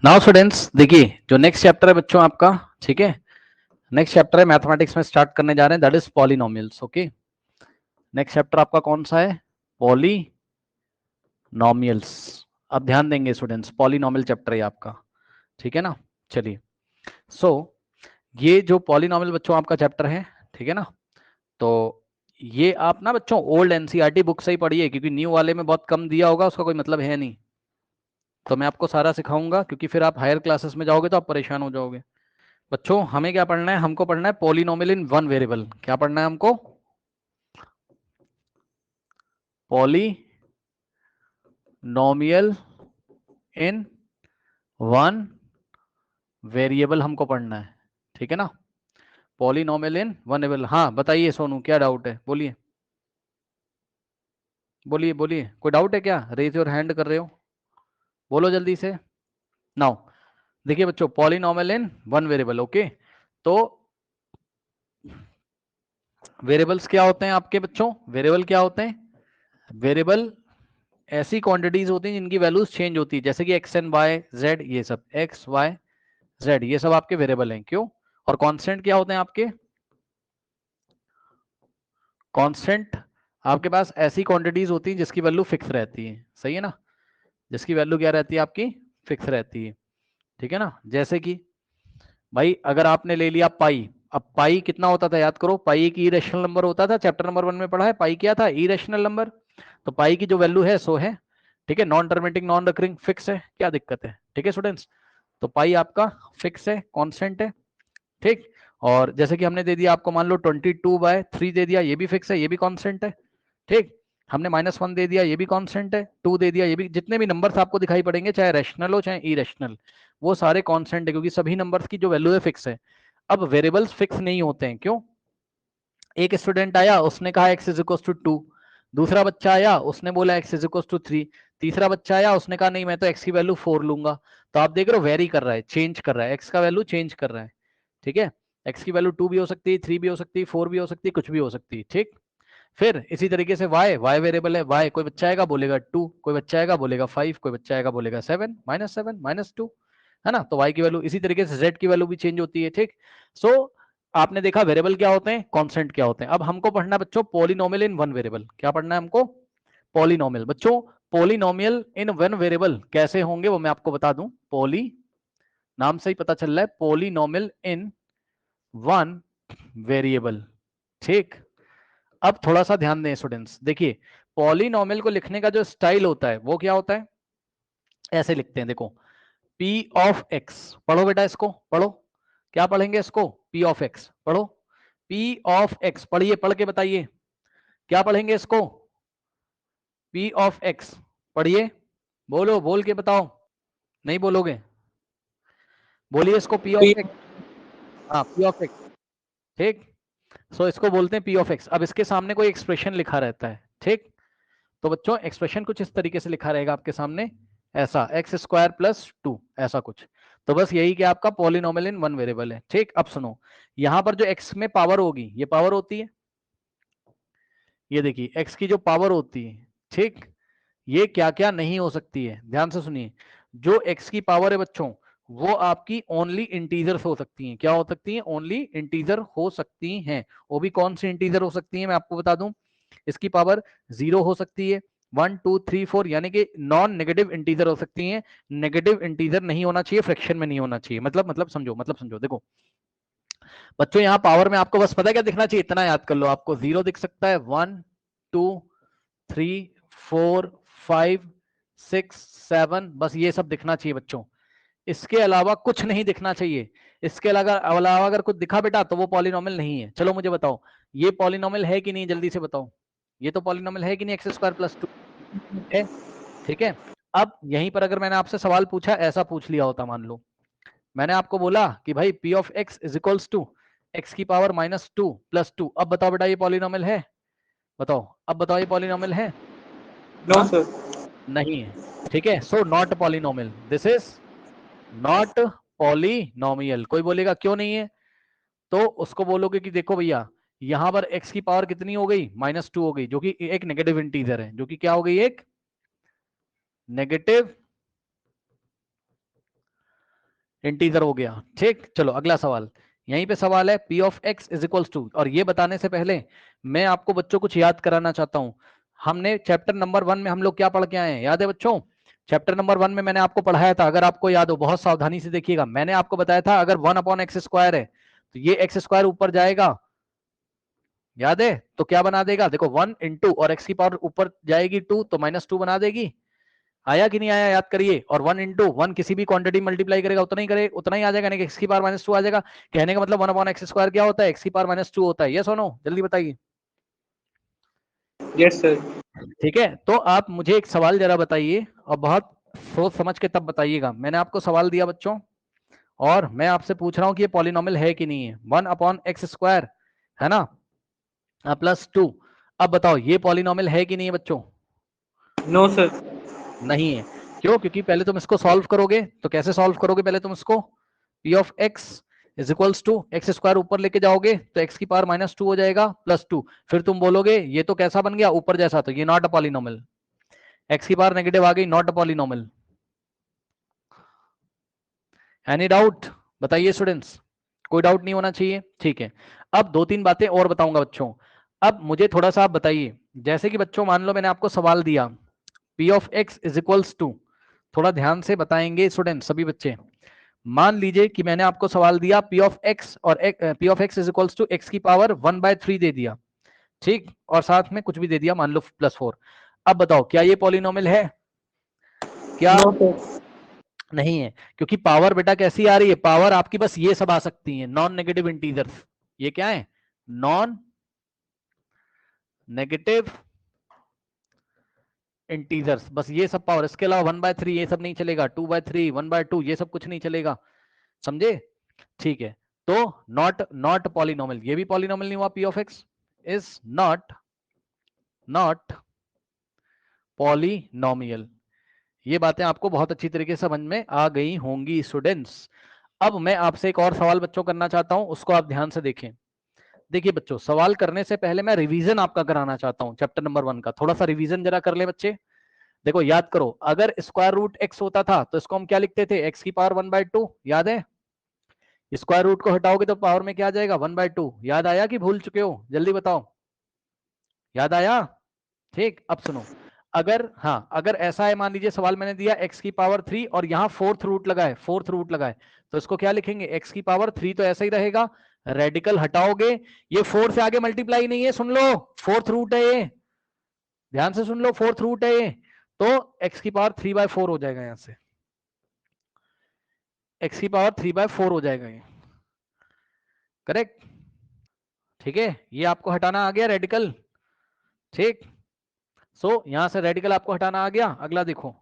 Now students देखिए जो next chapter है बच्चों आपका, ठीक है, नेक्स्ट चैप्टर है मैथमेटिक्स में स्टार्ट करने जा रहे हैं, that is polynomials. Okay, next chapter आपका कौन सा है? पॉलिनोमियल्स। अब ध्यान देंगे स्टूडेंट्स, पॉलिनोमियल चैप्टर है आपका, ठीक है ना। चलिए, सो ये जो पॉलिनोमियल बच्चों आपका चैप्टर है, ठीक है ना, तो ये आप ना बच्चों ओल्ड एनसीईआरटी बुक से ही पढ़िए, क्योंकि न्यू वाले में बहुत कम दिया होगा, उसका कोई मतलब है नहीं। तो मैं आपको सारा सिखाऊंगा, क्योंकि फिर आप हायर क्लासेस में जाओगे तो आप परेशान हो जाओगे। बच्चों हमें क्या पढ़ना है? हमको पढ़ना है पॉलिनोमियल इन वन वेरिएबल। क्या पढ़ना है हमको? पॉलिनोमियल इन वन वेरिएबल हमको पढ़ना है, ठीक है ना। Polynomial in one variable. हाँ बताइए सोनू, क्या डाउट है? बोलिए बोलिए बोलिए, कोई डाउट है क्या? रेज योर हैंड कर रहे हो, बोलो जल्दी से। नाउ देखिए बच्चों, polynomial in one variable. Okay, तो वेरिएबल्स क्या होते हैं आपके बच्चों? वेरिएबल क्या होते हैं? वेरिएबल ऐसी क्वांटिटीज होती हैं जिनकी वैल्यूज चेंज होती है, जैसे कि एक्स एंड वाई जेड, ये सब एक्स वाई जेड, ये सब आपके वेरिएबल हैं। क्यों? और कांस्टेंट क्या होते हैं आपके? कांस्टेंट आपके पास ऐसी क्वांटिटीज होती हैं जिसकी वैल्यू फिक्स रहती है, सही है ना, जिसकी वैल्यू क्या रहती है आपकी? फिक्स रहती है, ठीक है ना। जैसे कि भाई अगर आपने ले लिया पाई, अब पाई कितना होता था याद करो, पाई एक इरेशनल नंबर होता था, चैप्टर नंबर 1 में पढ़ा है, पाई क्या था? Irrational number. तो पाई की जो वैल्यू है सो है, ठीक है, non terminating non recurring fix है, क्या दिक्कत है? ठीक है स्टूडेंट्स, तो पाई आपका फिक्स है, कांस्टेंट है, ठीक। और जैसे कि हमने दे दिया आपको, मान लो 22/3 दे दिया, ये भी फिक्स है, ये भी कांस्टेंट है, ठीक। हमने -1 दे दिया, ये भी कांस्टेंट है, 2 दे दिया, ये भी, जितने भी नंबर्स आपको दिखाई पड़ेंगे, चाहे रैशनल हो चाहे इरेशनल, वो सारे कांस्टेंट है, क्योंकि सभी नंबर्स की जो वैल्यू है फिक्स है। अब वेरिएबल्स फिक्स नहीं होते हैं, क्यों? एक स्टूडेंट आया, उसने कहा x इज इक्वल टू 2, दूसरा बच्चा आया, उसने बोला x इज इक्वल टू 3, तीसरा बच्चा आया, उसने कहा नहीं मैं तो x की वैल्यू 4 लूंगा। तो आप देख रहे हो, वेरी कर रहा है, चेंज कर रहा है, x का वैल्यू चेंज कर रहा है, ठीक है। x की वैल्यू 2 भी हो सकती है, 3 भी हो सकती है, 4 भी हो सकती है, कुछ भी हो सकती है, ठीक। फिर इसी तरीके से y वेरिएबल है, y कोई बच्चा आएगा बोलेगा 2, कोई बच्चा आएगा बोलेगा 5, कोई बच्चा आएगा बोलेगा 7, -7 -2, है ना। तो y की वैल्यू इसी तरीके से z की वैल्यू भी चेंज होती है, ठीक। सो आपने देखा वेरिएबल क्या होते हैं, कांस्टेंट क्या होते हैं। अब हमको पढ़ना है बच्चों पॉलिनोमियल इन वन वेरिएबल। क्या पढ़ना है हमको? पॉलिनोमियल। बच्चों पॉलिनोमियल इन वन वेरिएबल कैसे होंगे वो मैं आपको बता दूं। पॉली, नाम से ही पता चल रहा है, पॉलिनोमियल इन वन वेरिएबल, ठीक। अब थोड़ा सा ध्यान दें स्टूडेंट्स, देखिए पॉलिनोमियल को लिखने का जो स्टाइल होता है वो क्या होता है? ऐसे लिखते हैं, देखो, P ऑफ x, पढ़ो बेटा इसको, पढ़ो, क्या पढ़ेंगे इसको? P ऑफ x पढ़ो, P ऑफ x पढ़िए, पढ़ के बताइए, क्या पढ़ेंगे इसको? P ऑफ x पढ़िए, बोलो, बोल के बताओ, नहीं बोलोगे? बोलिए इसको P ऑफ x। हाँ P ऑफ x, ठीक। सो इसको बोलते हैं P ऑफ x। अब इसके सामने कोई एक्सप्रेशन लिखा रहता है, ठीक। तो बच्चों एक्सप्रेशन कुछ इस तरीके से लिखा रहेगा आपके सामने, ऐसा x² + 2, ऐसा कुछ। तो बस यही कि आपका पॉलिनोमियल इन वन वेरिएबल है, ठीक। अब सुनो, यहां पर जो x में पावर होगी, ये पावर होती है, ये देखिए x की जो पावर होती है, ठीक, ये क्या क्या नहीं हो सकती है, ध्यान से सुनिए। जो x की पावर है बच्चों, वो आपकी ओनली इंटीजर्स हो सकती हैं। क्या हो सकती हैं? ओनली इंटीजर हो सकती हैं। वो भी कौन सी इंटीजर हो सकती हैं मैं आपको बता दूं। इसकी पावर 0 हो सकती है, 1 2 3 4, यानी कि नॉन नेगेटिव इंटीजर हो सकती हैं। नेगेटिव इंटीजर नहीं होना चाहिए, फ्रैक्शन में नहीं होना चाहिए, मतलब समझो, देखो बच्चों, यहाँ पावर में आपको बस पता है क्या दिखना चाहिए, इतना याद कर लो, आपको 0 दिख सकता है, 1 2 3 4 5 6 7, बस ये सब दिखना चाहिए बच्चों, इसके अलावा कुछ नहीं दिखना चाहिए। इसके अलावा अगर कुछ दिखा बेटा तो वो पॉलिनोमियल नहीं है। चलो मुझे बताओ, ये पॉलिनोमियल है कि नहीं, जल्दी से बताओ, ये तो पॉलिनोमियल है कि नहीं, x² + 2 है, ठीक है। अब यहीं पर अगर मैंने आपसे सवाल पूछा, ऐसा पूछ लिया होता, मान लो मैंने आपको बोला कि भाई P of x is equals to x⁻² + 2, अब बताओ बेटा ये पॉलिनोमियल है? बताओ, अब बताओ ये पॉलिनोमियल है? नो हाँ, सर। नहीं है, ठीक है। So not polynomial, this is not polynomial. कोई बोलेगा क्यों नहीं है, तो उसको बोलोगे कि देखो भैया, यहां पर x की पावर कितनी हो गई? -2 हो गई, जो कि एक नेगेटिव इंटीजर है, जो कि क्या हो गई? एक नेगेटिव इंटीजर हो गया। ठीक, चलो अगला सवाल, यहीं पे सवाल है p of x is equals to, और ये बताने से पहले मैं आपको बच्चों कुछ याद कराना चाहता हूं। हमने चैप्टर नंबर 1 में हम लोग क्या पढ़ के आए हैं, याद है बच्चों? चैप्टर नंबर 1 में मैंने आपको पढ़ाया था, अगर आपको याद हो, बहुत सावधानी से देखिएगा। मैंने आपको बताया था अगर 1/x² है तो ये x² ऊपर जाएगा, याद है? तो क्या बना देगा, देखो 1 इंटू, और x की पावर ऊपर जाएगी 2 तो -2 बना देगी। आया कि नहीं आया, याद करिए। और 1 इंटू 1 किसी भी क्वांटिटी मल्टीप्लाई करेगा उतना ही करे, उतना ही आ जाएगा, एक्स की पावर -2 आ जाएगा। कहने का मतलब 1/x² क्या होता है, एक्स की पावर -2 होता है। ये सुनो, जल्दी बताइए। Yes sir. ठीक है, तो आप मुझे एक सवाल जरा बताइए, और बहुत सोच समझ के तब बताइएगा। मैंने आपको सवाल दिया बच्चों, और मैं आपसे पूछ रहा हूं कि ये पॉलिनोमियल है कि नहीं है। 1/x² है ना, +2। अब बताओ ये पॉलिनोमियल है कि नहीं है बच्चों? No sir. नहीं है। क्यों? क्योंकि पहले तुम इसको सॉल्व करोगे, तो कैसे सॉल्व करोगे पहले तुम इसको, p of x is equals to x² ऊपर लेके जाओगे तो x की पावर -2 हो जाएगा, +2। फिर तुम बोलोगे ये तो कैसा बन गया ऊपर जैसा, तो ये नॉट अ पॉलिनोमियल। x की पावर नेगेटिव आ गई, not a polynomial. Any doubt? बताइए स्टूडेंट्स, कोई डाउट नहीं होना चाहिए। ठीक है, अब 2-3 बातें और बताऊंगा बच्चों। अब मुझे थोड़ा सा आप बताइए, जैसे कि बच्चों मान लो मैंने आपको सवाल दिया p of x is equals to, थोड़ा ध्यान से बताएंगे स्टूडेंट सभी बच्चे। मान लीजिए कि मैंने आपको सवाल दिया p ऑफ x, और p of x is equals to x की पावर 1/3 दे दिया, ठीक, और साथ में कुछ भी दे दिया, मान लो +4। अब बताओ क्या ये पॉलिनोमियल है? क्या? No sir. नहीं है, क्योंकि पावर बेटा कैसी आ रही है, पावर आपकी बस ये सब आ सकती है, नॉन नेगेटिव इंटीजर्स। ये क्या है, नॉन नेगेटिव इंटीजर्स, बस ये सब पावर। इसके अलावा 1/3 ये सब नहीं चलेगा, 2/3, 1/2 ये सब कुछ नहीं चलेगा, समझे? ठीक है, तो नॉट पॉलिनोमियल, ये भी पॉलिनोमियल नहीं हुआ। p of x is not polynomial. ये बातें आपको बहुत अच्छी तरीके से समझ में आ गई होंगी स्टूडेंट्स। अब मैं आपसे एक और सवाल बच्चों करना चाहता हूं, उसको आप ध्यान से देखें। देखिए बच्चों, सवाल करने से पहले मैं रिवीजन आपका कराना चाहता हूं चैप्टर नंबर 1 का, थोड़ा सा रिवीजन जरा कर ले बच्चे। देखो याद करो, अगर स्क्वायर रूट x होता था तो इसको हम क्या लिखते थे, x की पावर 1/2, याद है? स्क्वायर रूट को हटाओगे तो पावर में क्या आ जाएगा, 1/2। याद आया कि भूल चुके हो, जल्दी बताओ, याद आया? ठीक, अब सुनो, अगर, हाँ, अगर ऐसा है, मान लीजिए सवाल मैंने दिया x की पावर 3 और यहाँ फोर्थ रूट लगाए, तो इसको क्या लिखेंगे, x की पावर 3 तो ऐसा ही रहेगा, रेडिकल हटाओगे, ये 4 से आगे मल्टीप्लाई नहीं है, सुन लो, फोर्थ रूट है ये, ध्यान से सुन लो, फोर्थ रूट है ये, तो x की पावर 3/4 हो जाएगा, यहां से x की पावर 3/4 हो जाएगा ये, करेक्ट? ठीक है, ये आपको हटाना आ गया रेडिकल, ठीक। सो यहां से रेडिकल आपको हटाना आ गया। अगला देखो,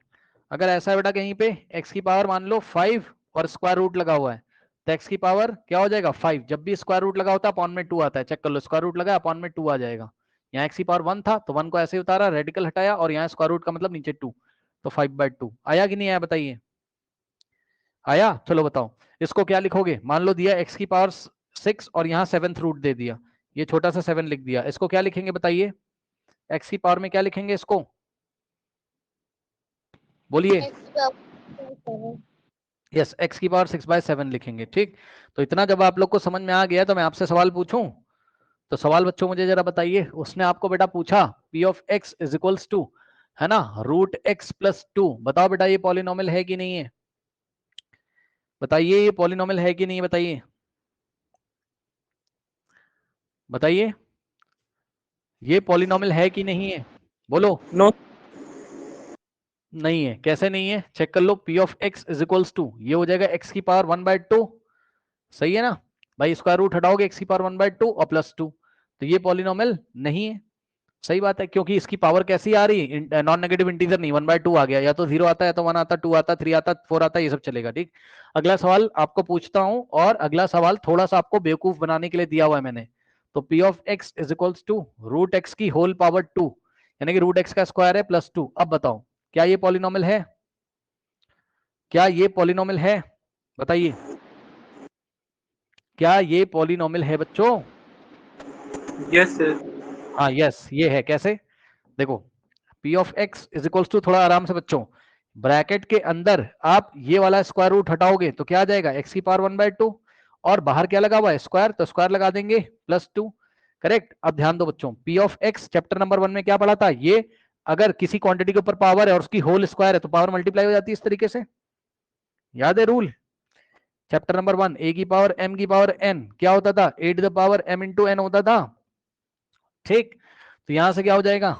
अगर ऐसा है बेटा कहीं पे x की पावर मान लो 5 और स्क्वायर रूट लगा हुआ है, तो x की पावर क्या हो जाएगा 5, जब भी स्क्वायर रूट लगा होता है अपॉन में 2 आता है, चेक कर लो, स्क्वायर रूट लगा अपॉन में 2 आ जाएगा। यहाँ x की पावर 1 था तो 1 को ऐसे ही उतारा, रेडिकल हटाया, और यहाँ स्क्वायर रूट का मतलब नीचे 2, तो 5/2 आया कि नहीं आया, बताइए, आया? चलो बताओ, इसको क्या लिखोगे, मान लो दिया x की पावर 6 और यहाँ 7th रूट दे दिया, ये छोटा सा 7 लिख दिया, इसको क्या लिखेंगे बताइए, x की पावर में क्या लिखेंगे इसको, बोलिए। यस, x की पावर 6/7 लिखेंगे, ठीक। तो इतना जब आप लोग को समझ में आ गया, तो मैं आपसे सवाल पूछूं, तो सवाल बच्चों मुझे जरा बताइए। उसने आपको बेटा पूछा p of x is equals to, है ना, √x+2, बताओ बेटा ये पॉलिनोमियल है कि नहीं है, बताइए ये पॉलिनोमियल है कि नहीं है, बताइए, बताइए ये पॉलिनोमियल है कि नहीं है, बोलो। नो। नहीं है, कैसे नहीं है, चेक कर लो, p of x is equals to, ये हो जाएगा x की पावर 1/2, सही है ना भाई, स्क्वायर रूट हटाओगे x की पावर 1/2 और +2, तो ये पॉलिनोमियल नहीं है। सही बात है, क्योंकि इसकी पावर कैसी आ रही है, नॉन नेगेटिव इंटीजर नहीं, 1/2 आ गया, या तो 0 आता है, या तो 1 आता, 2 आता, 3 आता, 4 आता, ये सब चलेगा, ठीक। अगला सवाल आपको पूछता हूं, और अगला सवाल थोड़ा सा आपको बेवकूफ बनाने के लिए दिया हुआ है मैंने। तो p of x is equals to √x की होल पावर 2, यानी कि √x का स्क्वायर है +2। अब बताओ क्या ये पॉलिनोमियल है, क्या ये पॉलिनोमियल है, बताइए, क्या ये पॉलिनोमियल है बच्चों? Yes sir. हाँ यस, ये है, कैसे, देखो p of x is equals to, थोड़ा आराम से बच्चों, ब्रैकेट के अंदर आप ये वाला स्क्वायर रूट हटाओगे तो क्या आ जाएगा, एक्स की पावर 1/2, और बाहर क्या लगा हुआ है, स्क्वायर, तो स्क्वायर लगा देंगे +2। करेक्ट। अब ध्यान दो बच्चों, P of x chapter number 1 में क्या पढ़ा था, ये अगर किसी क्वांटिटी के ऊपर पावर है और उसकी होल स्क्वायर है तो पावर मल्टीप्लाई हो जाती है इस तरीके से, याद है रूल। चैप्टर नंबर 1, ए की पावर m की पावर n क्या होता था, a to the power m into n होता था। ठीक, तो यहां से क्या हो जाएगा,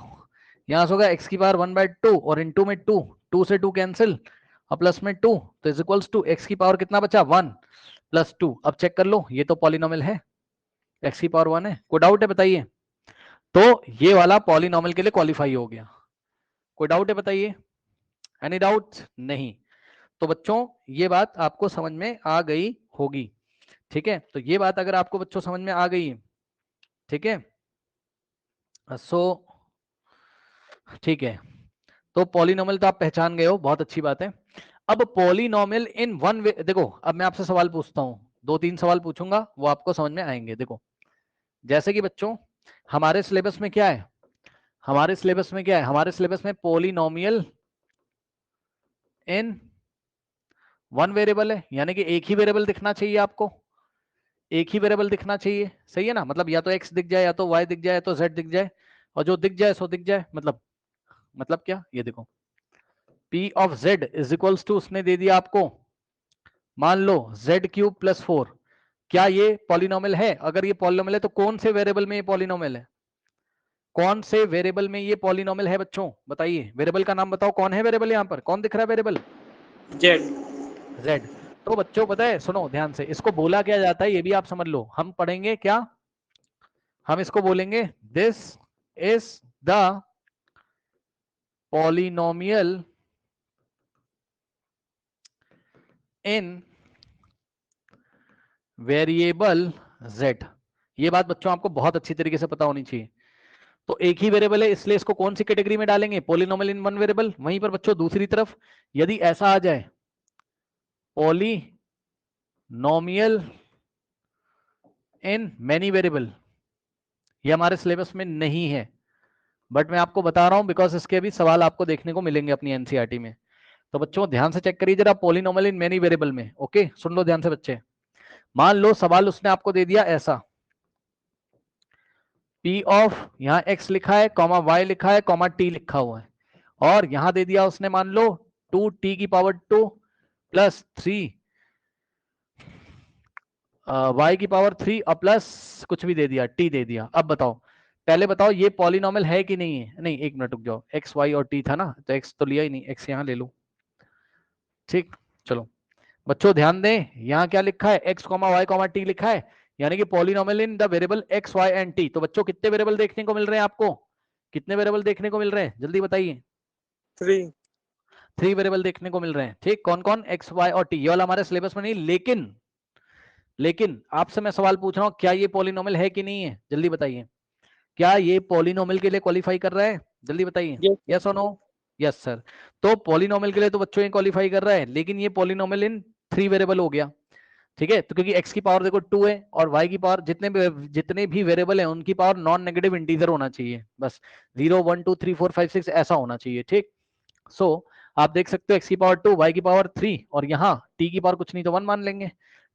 यहां से होगा x की पावर 1/2 और इंटू में 2, 2 से 2 कैंसिल और प्लस में 2, तो इज इक्वल्स टू x की पावर कितना बचा, 1 + 2। अब चेक कर लो, ये तो पॉलिनोमियल है, x की पावर 1 है, कोई डाउट है बताइए। तो ये वाला पॉलिनोमियल के लिए क्वालिफाई हो गया, कोई डाउट है बताइए, एनी डाउट नहीं। तो बच्चों ये बात आपको समझ में आ गई होगी, ठीक है। तो ये बात अगर आपको बच्चों समझ में आ गई, ठीक है, सो ठीक है। तो पॉलिनोमियल तो आप पहचान गए हो, बहुत अच्छी बात है। अब पॉलिनोमियल इन वन वे, देखो अब मैं आपसे सवाल पूछता हूं, 2-3 सवाल पूछूंगा, वो आपको समझ में आएंगे। देखो जैसे कि बच्चों हमारे सिलेबस में क्या है, हमारे सिलेबस में क्या है, हमारे सिलेबस में पॉलिनोमियल इन वन वेरिएबल है, यानी कि एक ही वेरिएबल दिखना चाहिए आपको, एक ही वेरिएबल दिखना चाहिए, सही है ना। मतलब या तो x दिख जाए, या तो y दिख जाए, या तो z दिख जाए, और जो दिख जाए सो दिख जाए। मतलब क्या, ये देखो p of z is equals to, उसने दे दिया आपको, मान लो z³ + 4। क्या ये पॉलिनोमियल है, अगर ये पॉलिनोमियल है तो कौन से वेरिएबल में ये पॉलिनोमियल है, कौन से वेरिएबल में ये पॉलिनोमियल है बच्चों, बताइए वेरिएबल का नाम बताओ, कौन है वेरिएबल, यहाँ पर कौन दिख रहा है वेरिएबल, जेड। z। तो बच्चों पता है, सुनो ध्यान से, इसको बोला क्या जाता है ये भी आप समझ लो, हम पढ़ेंगे क्या, हम इसको बोलेंगे this is the polynomial in variable z। ये बात बच्चों आपको बहुत अच्छी तरीके से पता होनी चाहिए। तो एक ही वेरिएबल है इसलिए इसको कौन सी कैटेगरी में डालेंगे, पॉलिनोमियल इन वन वेरिएबल। वहीं पर बच्चों दूसरी तरफ यदि ऐसा आ जाए, पॉलिनोमियल इन मेनी वेरिएबल, ये हमारे सिलेबस में नहीं है, बट मैं आपको बता रहा हूं बिकॉज इसके भी सवाल आपको देखने को मिलेंगे अपनी एनसीईआरटी में। तो बच्चों ध्यान से चेक करिए जरा, पॉलिनोमियल इन मेनी वेरिएबल में, ओके सुन लो ध्यान से बच्चे। मान लो सवाल उसने आपको दे दिया ऐसा, P ऑफ यहाँ x लिखा है, कॉमा y लिखा है, कॉमा t लिखा हुआ है, और यहां दे दिया उसने मान लो 2t की पावर 2 + 3 y की पावर 3 और प्लस कुछ भी दे दिया, t दे दिया। अब बताओ, पहले बताओ ये पॉलिनोमियल है कि नहीं है, नहीं एक मिनट रुक जाओ, x y और t था ना, तो x तो लिया ही नहीं, x यहाँ ले लो, ठीक। चलो बच्चों ध्यान दें, यहाँ क्या लिखा है, x, y, t लिखा है, यानी कि polynomial in the variable x, y and t। तो बच्चों कितने वेरिएबल देखने को मिल रहे हैं आपको, कितने वेरिएबल देखने को मिल रहे हैं, जल्दी बताइए। 3। 3 वेरिएबल देखने को मिल रहे हैं, ठीक। कौन कौन, x, y और t, ये वाला हमारे सिलेबस में नहीं, लेकिन आपसे मैं सवाल पूछ रहा हूं, क्या ये पॉलिनोमियल है कि नहीं है, जल्दी बताइए। क्या ये पॉलिनोमियल के लिए क्वालिफाई कर रहा है, जल्दी बताइए, यस सर। यस और नो। Yes sir. तो पॉलिनोमियल के लिए तो बच्चों ये क्वालिफाई कर रहा है, लेकिन ये पॉलिनोमियल इन 3 वेरिएबल हो गया, ठीक है। तो क्योंकि x की पावर देखो 2 है, और y की पावर जितने भी वेरिएबल है उनकी पावर नॉन नेगेटिव इंटीजर होना चाहिए, बस 0 1 2 3 4 5 6 ऐसा होना चाहिए, ठीक। सो आप देख सकते हो x की पावर 2, y की पावर 3, और यहाँ t की पावर कुछ नहीं तो 1 मान लेंगे,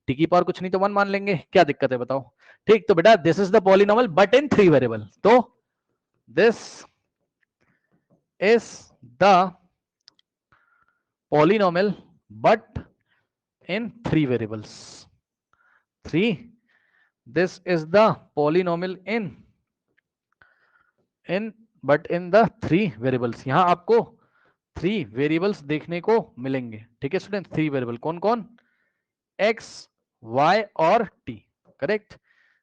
t की पावर कुछ नहीं तो 1 मान लेंगे, क्या दिक्कत है बताओ। ठीक, तो बेटा this is the polynomial but in 3 variable, तो this is the polynomial but in 3 variables, 3, this is the polynomial in but in the 3 variables। यहां आपको 3 वेरिएबल्स देखने को मिलेंगे, ठीक है स्टूडेंट, 3 वेरिएबल कौन कौन, x, y और t, करेक्ट,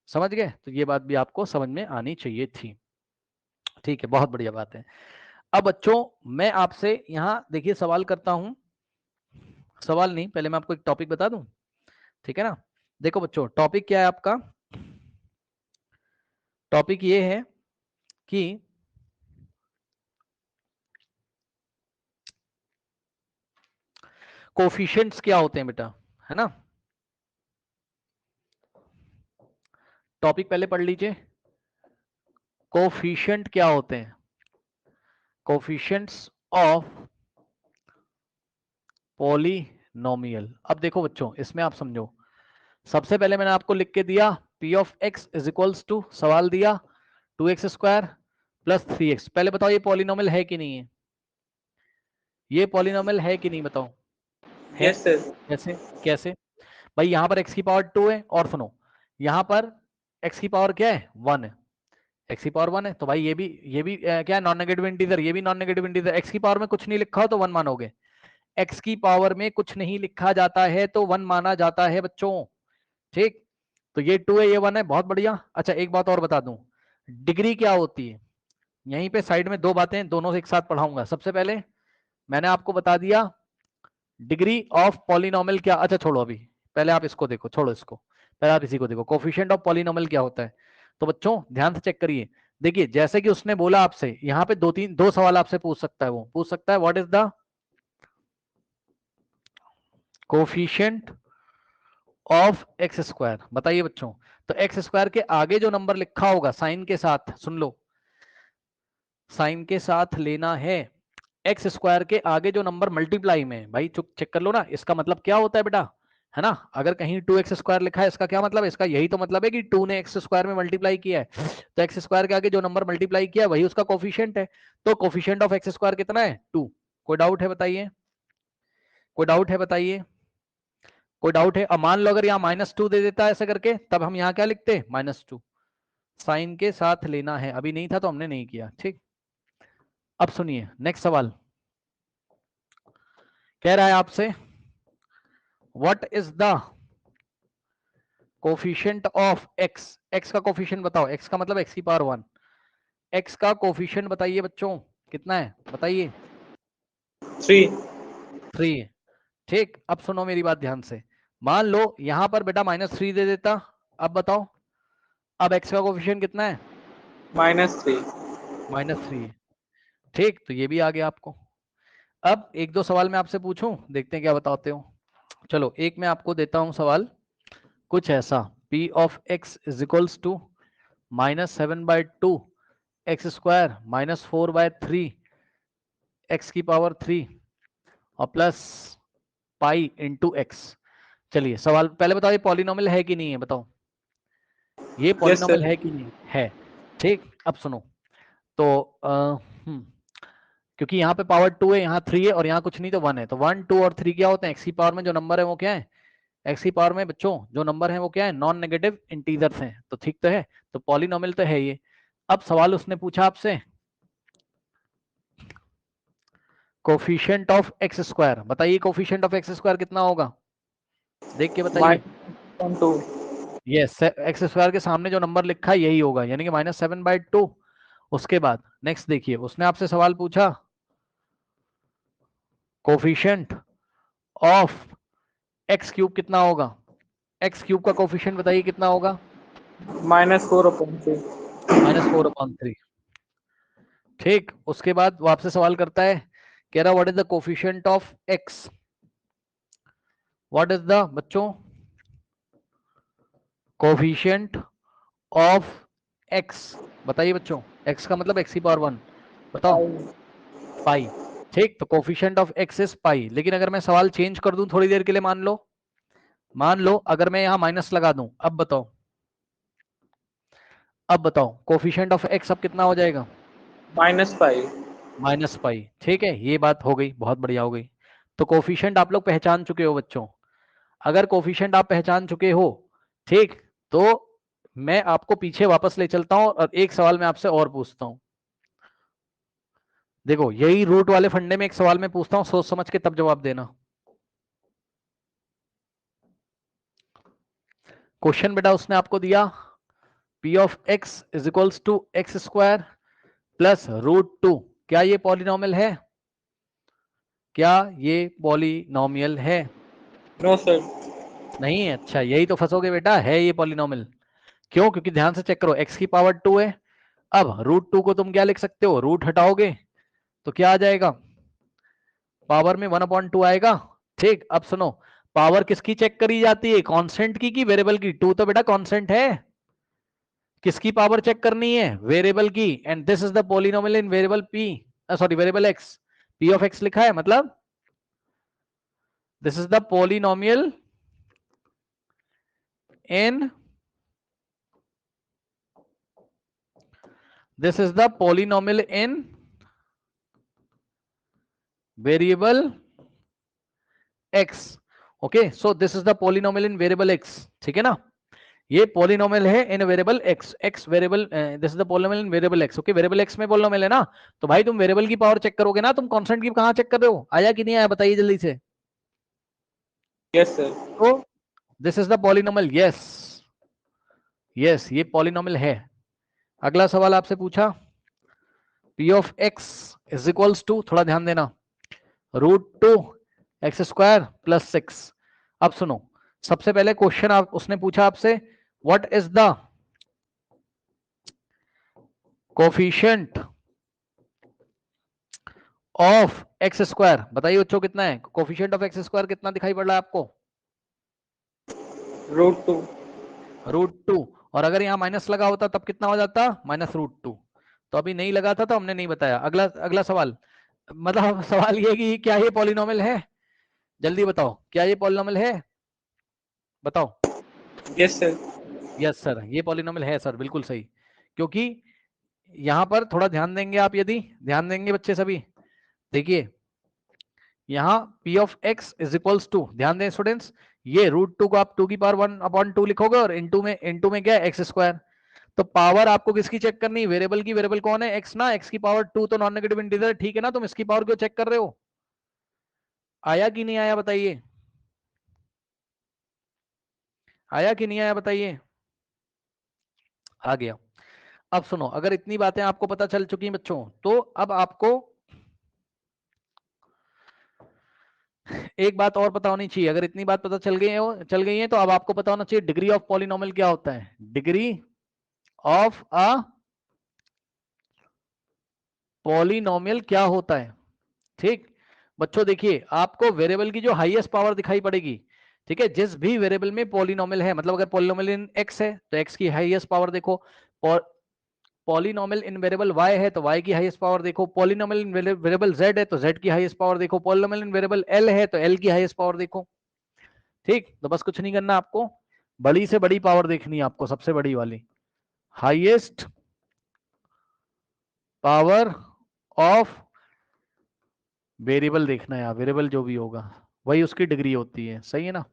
समझ गए। तो ये बात भी आपको समझ में आनी चाहिए थी, ठीक है, बहुत बढ़िया बात है। अब बच्चों मैं आपसे यहां देखिए सवाल करता हूं, सवाल नहीं, पहले मैं आपको एक टॉपिक बता दूं, ठीक है ना। देखो बच्चों टॉपिक क्या है आपका, टॉपिक ये है कि कोफिशिएंट्स क्या होते हैं बेटा, है ना। टॉपिक पहले पढ़ लीजिए, कोफिशिएंट क्या होते हैं, कोफिशिएंट्स ऑफ पॉलिनोमियल। अब देखो बच्चों, इसमें आप समझो, सबसे पहले मैंने आपको लिख के दिया p of x is equals to, सवाल दिया 2x² प्लस 3x। पहले बताओ ये पॉलिनोमियल है कि नहीं है? ये पॉलिनोमियल है कि नहीं बताओ? है। Yes sir. कैसे? कैसे भाई? यहां पर x की पावर 2 है, और सुनो यहां पर x की पावर क्या है? 1 है। x की पावर 1 है, तो भाई ये भी क्या है? Non negative integer. ये भी नॉन नेगेटिव इंटीजर। x की पावर में कुछ नहीं लिखा हो तो 1 मानोगे। x की पावर में कुछ नहीं लिखा जाता है तो 1 माना जाता है बच्चों। ठीक, तो ये 2 है, ये 1 है, बहुत बढ़िया। अच्छा एक बात और बता दूं, डिग्री क्या होती है? यहीं पे साइड में दो बातें, दोनों से एक साथ पढ़ाऊंगा। सबसे पहले मैंने आपको बता दिया डिग्री ऑफ पॉलिनोमियल क्या। अच्छा छोड़ो, अभी पहले आप इसको देखो, छोड़ो इसको, पहले आप इसी को देखो, कोफिशिएंट ऑफ पॉलिनोमियल क्या होता है। तो बच्चों ध्यान से चेक करिए। देखिए जैसे कि उसने बोला आपसे, यहाँ पे दो सवाल आपसे पूछ सकता है, वो पूछ सकता है what is the coefficient of x square. बताइए बच्चों, तो एक्स स्क्वायर के आगे जो नंबर लिखा होगा साइन के साथ, सुन लो, साइन के साथ लेना है एक्स स्क्वायर के आगे जो नंबर मल्टीप्लाई में। भाई चुप चेक कर लो ना, इसका मतलब क्या होता है बेटा, है ना? अगर कहीं 2x² लिखा है, इसका क्या मतलब है? इसका यही तो मतलब है कि 2 ने एक्स स्क्वायर में मल्टीप्लाई किया है, तो एक्स स्क्वायर के आगे जो नंबर मल्टीप्लाई किया है वही उसका कोफिशिएंट है। तो कोफिशिएंट ऑफ एक्स स्क्वायर कितना है? 2। कोई डाउट है बताइए? कोई डाउट है बताइए? कोई डाउट है? अब मान लो अगर यहाँ -2 दे देता है ऐसे करके, तब हम यहाँ क्या लिखते? -2। साइन के साथ लेना है, अभी नहीं था तो हमने नहीं किया। ठीक, अब सुनिए नेक्स्ट सवाल कह रहा है आपसे what is the coefficient of x. X का कोफिशिएंट बताओ। एक्स का मतलब एक्स की पावर 1। एक्स का कोफिशिएंट बताइए बच्चों, कितना है बताइए? 3। 3 है। ठीक, अब सुनो मेरी बात ध्यान से। मान लो यहां पर बेटा -3 दे देता, अब बताओ, अब एक्स का कोफिशिएंट कितना है? -3। -3 है। ठीक, तो ये भी आ गया आपको। अब एक दो सवाल मैं आपसे पूछूं, देखते हैं क्या बताते हो। चलो एक मैं आपको देता हूं सवाल, कुछ ऐसा, p of x is equals to -7/2 x square -4/3 x की पावर 3 और प्लस पाई इंटू एक्स। चलिए सवाल पहले बताओ, ये पॉलिनोमियल है कि नहीं है? बताओ ये यस पॉलिनोमियल सर। है कि नहीं है? ठीक, अब सुनो, तो क्योंकि यहाँ पे पावर 2 है, यहाँ 3 है, और यहाँ कुछ नहीं तो 1 है, तो 1 2 और 3 क्या होते हैं? एक्स की पावर में जो नंबर है वो क्या है? एक्स की पावर में बच्चों जो नंबर है वो क्या है? नॉन नेगेटिव इंटीजर्स हैं। तो ठीक तो है, तो पॉलिनोमियल तो है ये। अब सवाल उसने पूछा आपसे कोफिशिएंट ऑफ एक्स स्क्वायर। बताइए कोफिशिएंट ऑफ एक्स स्क्वायर कितना होगा? देख के बताइए। -2। यस, एक्स स्क्वायर के सामने जो नंबर लिखा है यही होगा, यानी कि -7/2। उसके बाद नेक्स्ट देखिए, उसने आपसे सवाल पूछा कोफिशिएंट ऑफ एक्स क्यूब कितना होगा? एक्स क्यूब का कोफिशिएंट बताइए कितना होगा? -4/3। -4/3। ठीक, उसके बाद वो आपसे सवाल करता है, कह रहा what is the coefficient of x. What is the बच्चों कोफिशिएंट ऑफ एक्स? बताइए बच्चों, एक्स का मतलब एक्स की पावर 1, बताओ। 5। पाई। ठीक, तो coefficient of x is pi. लेकिन अगर मैं सवाल चेंज कर दूं थोड़ी देर के लिए, मान लो अगर मैं यहां माइनस लगा दूं, अब बताओ, अब बताओ कोफिशिएंट ऑफ एक्स अब कितना हो जाएगा? -5। -पाई। ठीक है, ये बात हो गई, बहुत बढ़िया हो गई। तो कोफिशिएंट आप लोग पहचान चुके हो बच्चों। अगर कोफिशिएंट आप पहचान चुके हो, ठीक, तो मैं आपको पीछे वापस ले चलता हूं और एक सवाल मैं आपसे और पूछता हूं। देखो यही रूट वाले फंडे में एक सवाल मैं पूछता हूं, सोच समझ के तब जवाब देना। क्वेश्चन बेटा उसने आपको दिया p of x is equals to x square plus √2। क्या ये पॉलिनोमियल है? क्या ये पॉलिनोमियल है? No sir. नहीं है? अच्छा यही तो फंसोगे बेटा, है ये पॉलिनोमियल। क्यों? क्योंकि ध्यान से चेक करो, x की पावर 2 है। अब √2 को तुम क्या लिख सकते हो? रूट हटाओगे तो क्या आ जाएगा? पावर में 1/2 आएगा। ठीक, अब सुनो, पावर किसकी चेक करी जाती है? कांस्टेंट की कि वेरिएबल की? 2 तो बेटा कांस्टेंट है। किसकी पावर चेक करनी है? वेरिएबल की। And this is the polynomial in variable p, sorry variable x। p of x लिखा है मतलब this is the polynomial in this is the polynomial in variable x. okay, so this is the polynomial in variable x. ठीक है ना, ये polynomial है in variable x. x variable, this is the polynomial in variable x. okay, variable x में polynomial है ना, तो भाई तुम variable की पावर चेक करोगे ना, तुम कांस्टेंट की कहां चेक कर रहे हो, आया कि नहीं आया बताइए जल्दी से. Yes sir. तो this is the polynomial. yes yes, ये polynomial है. अगला सवाल आपसे पूछा, p of x is equals to, थोड़ा ध्यान देना, √2 एक्स स्क्वायर प्लस 6. अब सुनो, सबसे पहले क्वेश्चन आप उसने पूछा आपसे, what is the coefficient of x square. बताइए बच्चों कितना है कोफिशिएंट ऑफ एक्स स्क्वायर, कितना दिखाई पड़ रहा है आपको? √2. √2. और अगर यहाँ माइनस लगा होता तब कितना हो जाता? -√2. तो अभी नहीं लगा था तो हमने नहीं बताया. अगला अगला सवाल, मतलब सवाल ये कि क्या ये पॉलिनोमियल है, जल्दी बताओ, क्या ये पॉलिनोमियल है, बताओ. Yes sir. यस सर, ये पॉलिनोमियल है सर, बिल्कुल सही. क्योंकि यहां पर थोड़ा ध्यान देंगे आप, यदि ध्यान देंगे बच्चे सभी, देखिए यहाँ p of x is equals to, ध्यान दें स्टूडेंट्स, ये √2 को आप 2 की पावर 1/2 लिखोगे और इनटू में क्या है, एक्स स्क्वायर. तो पावर आपको किसकी चेक करनी, वेरिएबल की. वेरिएबल कौन है? x ना, x की पावर 2 तो नॉन नेगेटिव इंटीजर, ठीक है ना, तुम इसकी पावर क्यों चेक कर रहे हो? आया कि नहीं आया बताइए, आया कि नहीं आया बताइए? आ गया. अब सुनो, अगर इतनी बातें आपको पता चल चुकी हैं बच्चों, तो अब आपको एक बात और पता होनी चाहिए. अगर इतनी बात पता चल गई है तो अब आपको पता होना चाहिए डिग्री ऑफ पॉलिनोमियल क्या होता है. डिग्री ऑफ अ पॉलिनोमियल क्या होता है. ठीक बच्चों, देखिए आपको वेरिएबल की जो हाईएस्ट पावर दिखाई पड़ेगी, ठीक है, जिस भी वेरिएबल में पॉलिनोमियल है, मतलब अगर पॉलिनोमियल इन एक्स है तो एक्स की हाईएस्ट पावर देखो, पॉलिनोमियल इन वेरिएबल y है तो y की हाईएस्ट पावर देखो, पॉलिनोमियल इन वेरिएबल z है तो z की हाईएस्ट पावर देखो, पॉलिनोमियल इन वेरिएबल l है तो l की हाईएस्ट पावर देखो. ठीक, तो बस कुछ नहीं करना आपको, बड़ी से बड़ी पावर देखनी है आपको, सबसे बड़ी वाली, हाईएस्ट पावर ऑफ वेरिएबल देखना है. वेरिएबल जो भी होगा वही उसकी डिग्री होती है, सही है ना.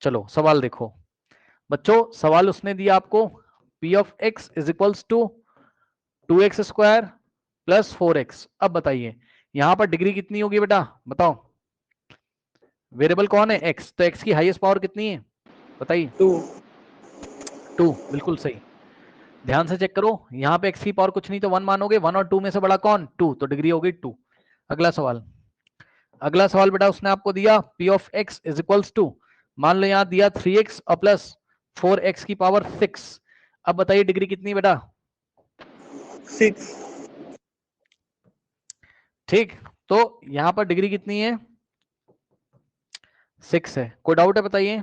चलो सवाल देखो बच्चों, सवाल उसने दिया आपको, p of x is equals to 2x square plus 4x. अब बताइए यहां पर डिग्री कितनी होगी बेटा, बताओ. वेरिएबल कौन है? x, तो x की हाईएस्ट पावर कितनी है बताइए? 2. बिल्कुल सही. ध्यान से चेक करो, यहाँ पे x की पावर कुछ नहीं तो 1 मानोगे, 1 और 2 में से बड़ा कौन? 2, तो डिग्री हो गई 2. अगला सवाल, अगला सवाल बेटा उसने आपको दिया p of x is equals to, मान लो यहाँ दिया 3x और प्लस 4x की पावर 6. अब बताइए डिग्री कितनी बेटा? 6. ठीक, तो यहाँ पर डिग्री कितनी है? 6 है. कोई डाउट है बताइए,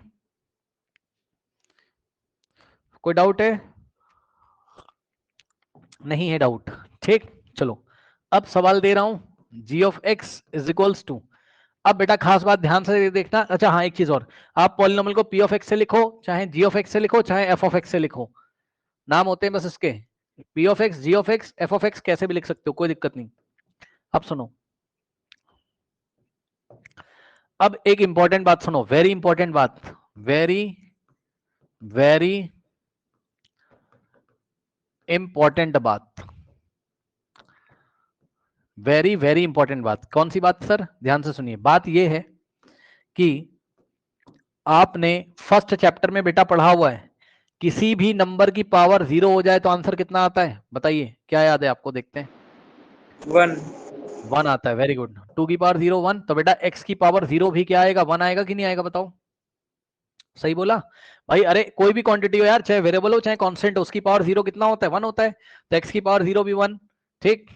कोई डाउट है? नहीं है डाउट. ठीक, चलो अब सवाल दे रहा हूं, g of x is equals to. अब बेटा खास बात ध्यान से देखना. अच्छा हाँ, एक चीज और, आप पॉलिनोमियल को p ऑफ x से लिखो, चाहे g ऑफ x से लिखो, चाहे f ऑफ x से लिखो, नाम होते हैं बस इसके, p of x, g of x, f of x, कैसे भी लिख सकते हो, कोई दिक्कत नहीं. अब सुनो, अब एक इंपॉर्टेंट बात सुनो, वेरी इंपॉर्टेंट बात, वेरी वेरी इंपॉर्टेंट बात, वेरी वेरी इंपॉर्टेंट बात. कौन सी बात सर? ध्यान से सुनिए. बात यह है कि आपने फर्स्ट चैप्टर में बेटा पढ़ा हुआ है, किसी भी नंबर की पावर 0 हो जाए तो आंसर कितना आता है बताइए, क्या याद है आपको? देखते हैं. 1 आता है. Very good. 2 की पावर 0 1, तो बेटा x की पावर 0 भी क्या आएगा? 1 आएगा कि नहीं आएगा बताओ? सही बोला भाई. अरे कोई भी क्वांटिटी हो यार, चाहे वेरिएबल हो चाहे कांस्टेंट हो, उसकी पावर 0 कितना होता है? 1 होता है. तो x की पावर 0 भी 1, ठीक,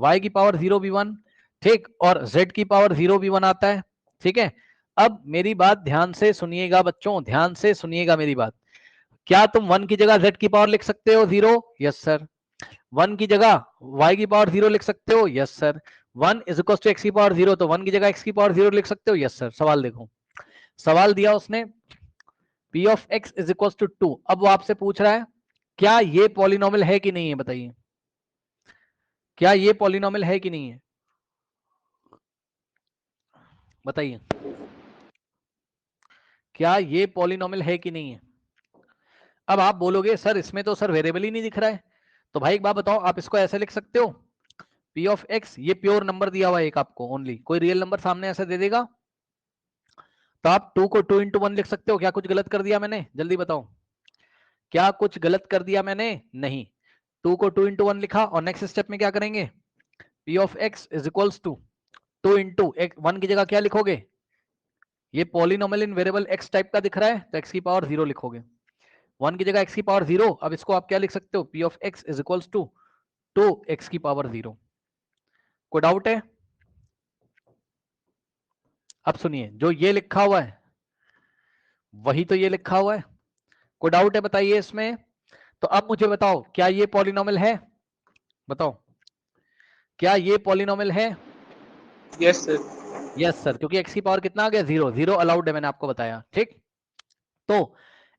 y की पावर 0 भी 1, ठीक, और z की पावर 0 भी 1 आता है. ठीक है, अब मेरी बात ध्यान से सुनिएगा बच्चों, ध्यान से सुनिएगा मेरी बात. क्या तुम 1 की जगह z की पावर लिख सकते हो 0? Yes sir. 1 की जगह y की पावर 0 लिख सकते हो? Yes sir. 1 is equal to x की पावर 0, तो 1 की जगह x की पावर 0 लिख सकते हो? Yes sir. सवाल देखो, सवाल दिया उसने p of x is equal to 2। अब वो आपसे पूछ रहा है क्या ये पॉलिनोमियल है कि नहीं है, बताइए क्या ये पॉलिनोमियल है कि नहीं है, बताइए क्या ये पॉलिनोमियल है कि नहीं है। अब आप बोलोगे सर इसमें तो सर वेरिएबल ही नहीं दिख रहा है, तो भाई एक बात बताओ, आप इसको ऐसे लिख सकते हो p ऑफ x, ये प्योर नंबर दिया हुआ है एक आपको ओनली, कोई रियल नंबर सामने ऐसे दे देगा तो आप 2 को 2 इंटू 1 लिख सकते हो। क्या कुछ गलत कर दिया मैंने, जल्दी बताओ, क्या कुछ गलत कर दिया मैंने, नहीं। 2 को 2 इंटू 1 लिखा और नेक्स्ट स्टेप में क्या करेंगे, p of x is equals to 2 into 1 की जगह क्या लिखोगे, ये polynomial in variable x type का दिख रहा है तो x की पावर 0 लिखोगे, 1 की जगह x की पावर 0। अब इसको आप क्या लिख सकते हो, p of x is equals to 2x की पावर 0। कोई डाउट है, अब सुनिए जो ये लिखा हुआ है वही तो ये लिखा हुआ है, कोई डाउट है बताइए इसमें। तो अब मुझे बताओ क्या ये पॉलिनोमियल है, बताओ क्या ये पॉलिनोमियल है। Yes sir. यस सर, क्योंकि x की पावर कितना आ गया 0, 0 अलाउड है, मैंने आपको बताया, ठीक। तो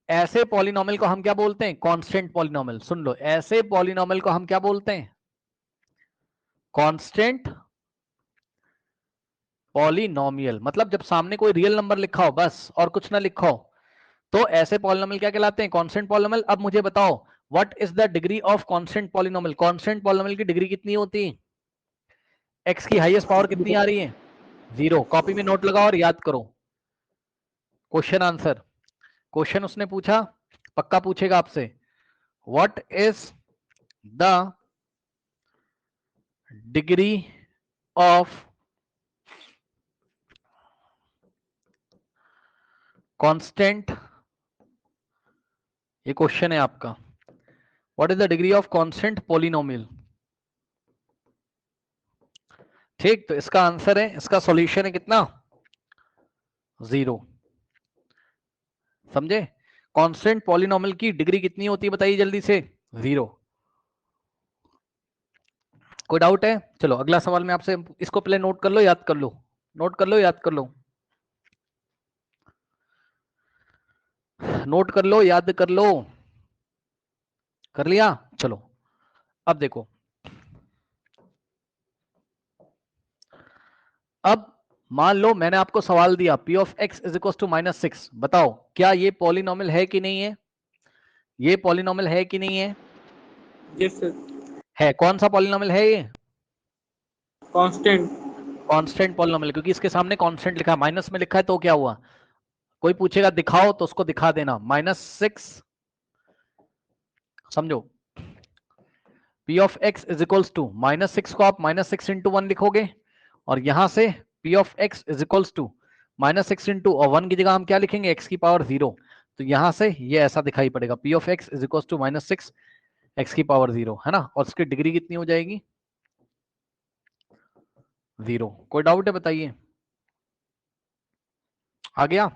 ऐसे पॉलिनोमियल को हम क्या बोलते हैं, कांस्टेंट पॉलिनोमियल। सुन लो, ऐसे पॉलिनोमियल को हम क्या बोलते हैं, कांस्टेंट पॉलिनोमियल। मतलब जब सामने कोई रियल नंबर लिखा हो बस और कुछ ना लिखा हो तो ऐसे पॉलिनोमियल क्या कहलाते हैं, कांस्टेंट पॉलिनोमियल। अब मुझे बताओ what is the degree of constant polynomial, constant polynomial की डिग्री कितनी होती है, एक्स की हाईएस्ट पावर कितनी आ रही है 0। कॉपी में नोट लगाओ और याद करो क्वेश्चन आंसर। क्वेश्चन उसने पूछा, पक्का पूछेगा आपसे, what is the degree of constant, ये क्वेश्चन है आपका, what is the degree of constant polynomial. ठीक, तो इसका आंसर है, इसका सॉल्यूशन है कितना 0। समझे, कांस्टेंट पॉलिनोमियल की डिग्री कितनी होती है बताइए जल्दी से, 0। कोई डाउट है, चलो अगला सवाल में आपसे, इसको पहले नोट कर लो याद कर लो, नोट कर लो याद कर लो, नोट कर लो याद कर लो, कर लिया। चलो अब देखो, अब मान लो मैंने आपको सवाल दिया p of x is equal to -6, बताओ क्या ये पॉलिनोमियल है कि नहीं है, ये पॉलिनोमियल है कि नहीं है, यस सर। है। कौन सा पॉलिनोमियल है ये, कांस्टेंट। कांस्टेंट पॉलिनोमियल, क्योंकि इसके सामने कांस्टेंट लिखा है, माइनस में लिखा है तो क्या हुआ, कोई पूछेगा दिखाओ तो उसको दिखा देना, -6। समझो, p of x is equals to -6 को आप -6 इंटू 1 लिखोगे और यहां से p of x is equals to -6 into, और 1 की जगह हम क्या लिखेंगे x की पावर 0। तो यहां से ये ऐसा दिखाई पड़ेगा, p of x is equals to -6 x की पावर 0, है ना, और इसकी डिग्री कितनी हो जाएगी 0। कोई डाउट है बताइए, आ गया।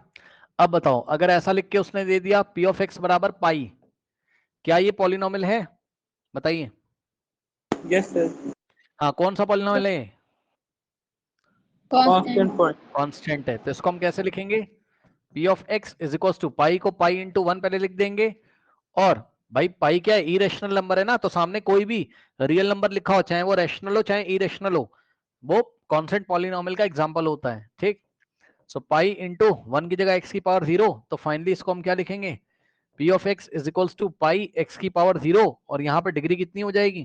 अब बताओ अगर ऐसा लिख के उसने दे दिया p ऑफ x बराबर पाई, क्या ये पॉलिनोमियल है, बताइए। Yes sir. हाँ, कौन सा पॉलिनोमियल है, कांस्टेंट पॉइंट। कांस्टेंट है, तो इसको हम कैसे लिखेंगे, p of x is equal to pi को पाई इंटू 1 पहले लिख देंगे, और भाई पाई क्या है, इरेशनल नंबर है ना, तो सामने कोई भी रियल नंबर लिखा हो, चाहे वो रैशनल हो चाहे इरेशनल हो, वो कांस्टेंट पॉलिनोमियल का एग्जांपल होता है, ठीक। सो पाई इंटू 1 की जगह x की पावर 0, तो फाइनली इसको हम क्या लिखेंगे, p of x is equals to pi x की पावर 0, और यहाँ पे डिग्री कितनी हो जाएगी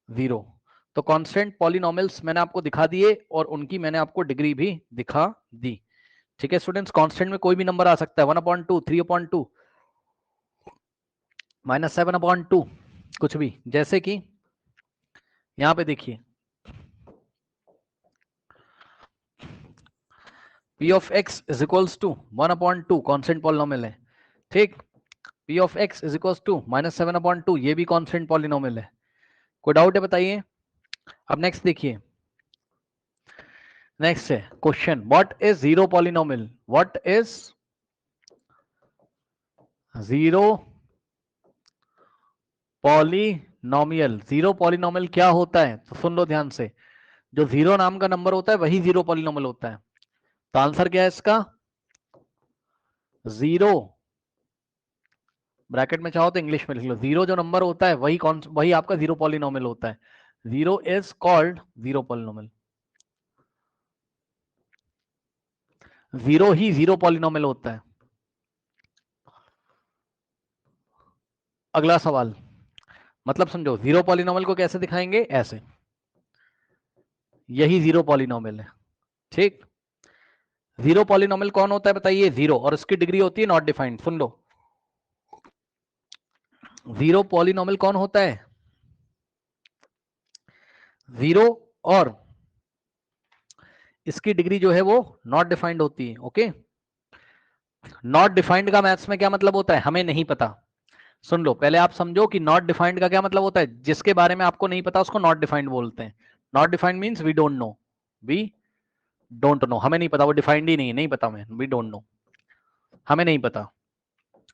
0। तो कांस्टेंट पॉलिनोमियल्स मैंने आपको दिखा दिए और उनकी मैंने आपको डिग्री भी दिखा दी, ठीक है स्टूडेंट्स। कांस्टेंट में कोई भी नंबर आ सकता है, 1/2, 3/2, -7/2, कुछ भी, जैसे कि यहां पे देखिए p of x is equals to 1/2 constant polynomial है, ठीक। p of x is equals to -7/2, ये भी कांस्टेंट पॉलिनोमियल है। कोई डाउट है बताइए। अब नेक्स्ट देखिए, नेक्स्ट है question, what is zero polynomial, what is zero polynomial, zero polynomial क्या होता है, तो सुन लो ध्यान से, जो जीरो नाम का नंबर होता है वही जीरो पॉलिनोमियल होता है। तो आंसर क्या है इसका? 0। ब्रैकेट में चाहो तो इंग्लिश में लिख लो, 0 जो नंबर होता है वही आपका 0 पॉलिनोमियल होता है। 0 is called 0 polynomial. 0 he 0 polynomial होता है। अगला सवाल, मतलब समझो 0 पॉलिनोमियल को कैसे दिखाएंगे, ऐसे, यही 0 पॉलिनोमियल है। ठीक, 0 पॉलिनोमियल कौन होता है बताइए? 0, और इसकी डिग्री होती है not defined. Soon low, 0 polynomial कौन होता है? 0 और इसकी डिग्री जो है वो नॉट डिफाइंड होती है। ओके, नॉट डिफाइंड का मैथ्स में क्या मतलब होता है, हमें नहीं पता। सुन लो, पहले आप समझो कि नॉट डिफाइंड का क्या मतलब होता है। जिसके बारे में आपको नहीं पता उसको नॉट डिफाइंड बोलते हैं। Not defined means we don't know, we don't know, हमें नहीं पता, वो डिफाइंड ही नहीं है, नहीं पता हमें, वी डोंट नो, हमें नहीं पता।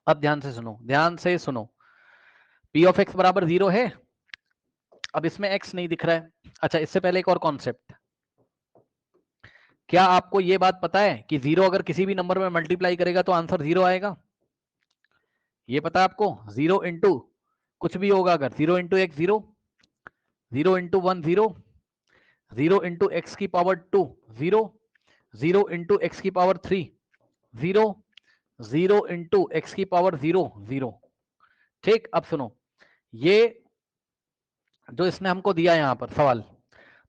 अब ध्यान से सुनो, ध्यान से सुनो, पी ऑफ एक्स बराबर 0 है। अब इसमें एक्स नहीं दिख रहा है। अच्छा, इससे पहले एक और कॉन्सेप्ट, क्या आपको यह बात पता है कि 0 अगर किसी भी नंबर में मल्टीप्लाई करेगा तो आंसर 0 आएगा? ये पता है आपको? 0 इंटू कुछ भी होगा, अगर 0 into x 0, 0 into 1 0, 0 into x की पावर 2 0, 0 इंटू एक्स की पावर 3 0, 0 इंटू एक्स की पावर 0 0। ठीक, अब सुनो, ये जो इसने हमको दिया यहां पर सवाल,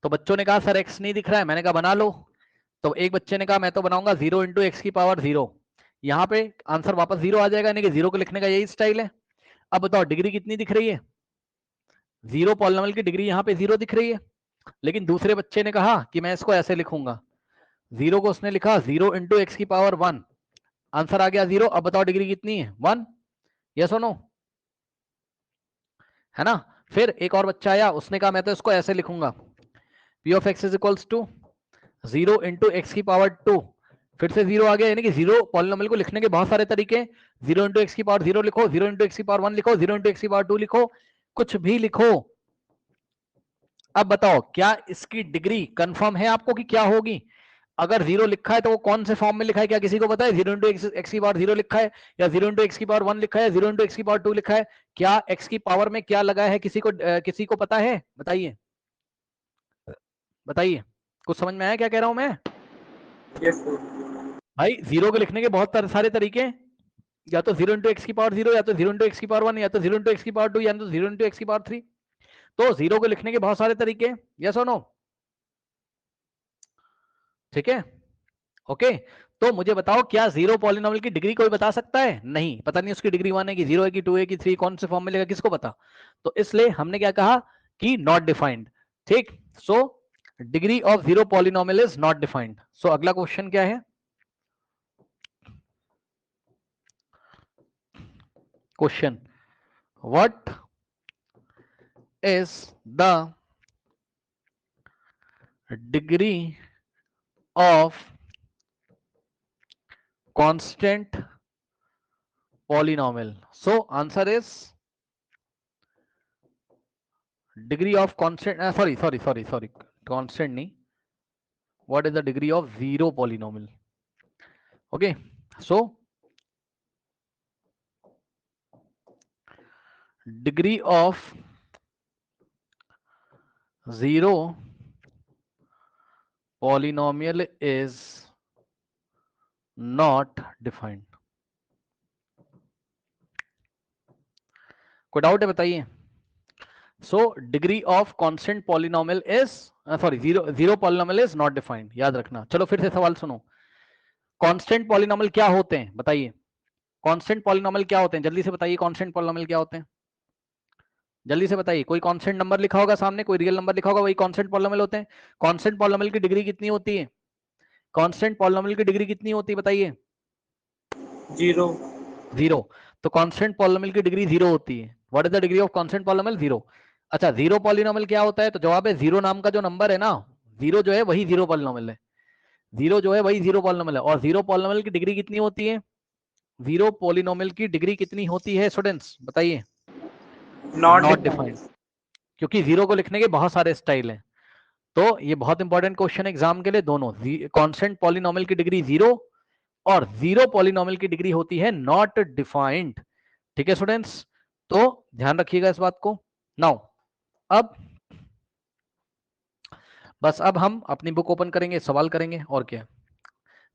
तो बच्चों ने कहा सर एक्स नहीं दिख रहा है, मैंने कहा बना लो। तो एक बच्चे ने कहा मैं तो बनाऊंगा 0 इंटू एक्स की पावर 0, यहां पे आंसर वापस 0 आ जाएगा, यानी कि 0 को लिखने का यही स्टाइल है। अब बताओ डिग्री कितनी दिख रही है? 0 पॉलिनोमियल की डिग्री यहां पे 0 दिख रही है। लेकिन दूसरे बच्चे ने कहा कि मैं इसको ऐसे लिखूंगा, 0 को उसने लिखा 0 इंटू एक्स की पावर 1, आंसर आ गया 0। अब बताओ डिग्री कितनी है? 1। यस और नो? है ना? फिर एक और बच्चा आया, उसने कहा मैं तो इसको ऐसे लिखूंगा, p of x is equals to 0 into x की पावर 2, फिर से 0 आ गया, यानी कि 0 पॉलिनोमियल को लिखने के बहुत सारे तरीके। 0 इंटू एक्स की पावर 0 लिखो, 0 इंटू एक्स की पावर 1 लिखो, 0 इंटू एक्स की पावर 2 लिखो, कुछ भी लिखो। अब बताओ क्या इसकी डिग्री कंफर्म है आपको कि क्या होगी? अगर 0 लिखा है तो वो कौन से फॉर्म में लिखा है, क्या किसी को पता है? 0 इंटू एक्स की पावर 0 लिखा है, या 0 इंटू एक्स की पावर 1 लिखा है, 0 इंटू एक्स की पावर 2 लिखा है? क्या एक्स की पावर में क्या लगा है, किसी को पता है? बताइए, बताइए, कुछ समझ में आया क्या कह रहा हूं मैं? Yes sir. भाई 0 को लिखने के बहुत सारे तरीके, या तो 0 इंटू एक्स की पावर 0, या तो 0 इंटू एक्स की पावर 1, या तो 0 इंटू एक्स की पावर 2, या तो 0 इंटू एक्स की पावर 3। तो 0 को लिखने के बहुत सारे तरीके, यस और नो? ठीक है, ओके। तो मुझे बताओ क्या 0 पॉलिनोमियल की डिग्री कोई बता सकता है? नहीं, पता नहीं उसकी डिग्री 1 है कि 0 है कि 2 है कि 3, कौन से फॉर्म में लेगा, किसको पता? तो इसलिए हमने क्या कहा कि नॉट डिफाइंड। ठीक, so degree of 0 polynomial is not defined. So अगला क्वेश्चन क्या है? Question, what is the degree of constant polynomial? So answer is degree of constant, sorry, constant nahi, what is the degree of 0 polynomial? Okay, so degree of 0 polynomial is not defined. कोई doubt है बताइए? सो degree of constant polynomial is, sorry, zero polynomial is not defined, याद रखना। चलो फिर से सवाल सुनो, कांस्टेंट पॉलिनोमियल क्या होते हैं बताइए? कांस्टेंट पॉलिनोमियल क्या होते हैं, जल्दी से बताइए, कांस्टेंट पॉलिनोमियल क्या होते हैं? जल्दी से बताइए, कोई कांस्टेंट नंबर लिखा होगा सामने, कोई रियल नंबर लिखा होगा, वही कांस्टेंट पॉलिनोमियल होते हैं। कांस्टेंट पॉलिनोमियल की डिग्री कितनी होती है? कांस्टेंट पॉलिनोमियल की डिग्री कितनी होती है बताइए? 0। 0। तो कांस्टेंट पॉलिनोमियल की डिग्री 0 होती है। What is the degree of constant polynomial? 0। अच्छा, 0 पॉलिनोमियल क्या होता है? तो जवाब है 0 नाम का जो नंबर है ना, 0 जो है वही 0 पॉलिनोमियल है। 0 जो है वही 0 पॉलिनोमियल है। और 0 पॉलिनोमियल की डिग्री कितनी होती है? 0 पॉलिनोमियल की डिग्री कितनी होती है स्टूडेंट्स बताइए? Not not defined, defined. क्योंकि 0 को लिखने के बहुत सारे स्टाइल हैं। तो ये बहुत इंपॉर्टेंट क्वेश्चन एग्जाम के लिए, दोनों कांस्टेंट पॉलिनोमियल की डिग्री 0 और 0 पॉलिनोमियल की डिग्री होती है नॉट डिफाइंड। ठीक है स्टूडेंट्स, तो ध्यान रखिएगा इस बात को। नाउ अब बस अब हम अपनी बुक ओपन करेंगे, सवाल करेंगे, और क्या,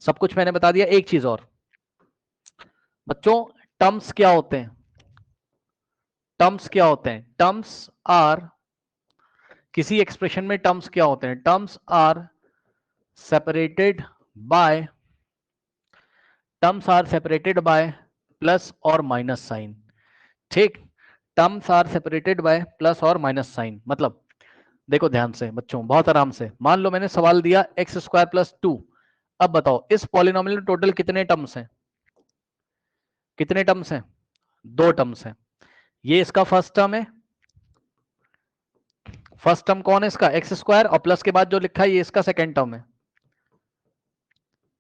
सब कुछ मैंने बता दिया। एक चीज और बच्चों, टर्म्स क्या होते हैं? टर्म्स क्या होते हैं? टर्म्स आर, किसी एक्सप्रेशन में टर्म्स क्या होते हैं? Terms are separated by, terms are separated by plus और माइनस साइन। ठीक, terms are separated by plus और माइनस साइन। मतलब देखो ध्यान से बच्चों, बहुत आराम से, मान लो मैंने सवाल दिया एक्स स्क्वायर प्लस 2। अब बताओ इस पॉलिनोमियल में टोटल कितने टर्म्स हैं? कितने टर्म्स हैं? 2 टर्म्स हैं। ये इसका फर्स्ट टर्म है। फर्स्ट टर्म कौन है इसका? एक्स स्क्वायर, और प्लस के बाद जो लिखा है ये इसका सेकेंड टर्म है।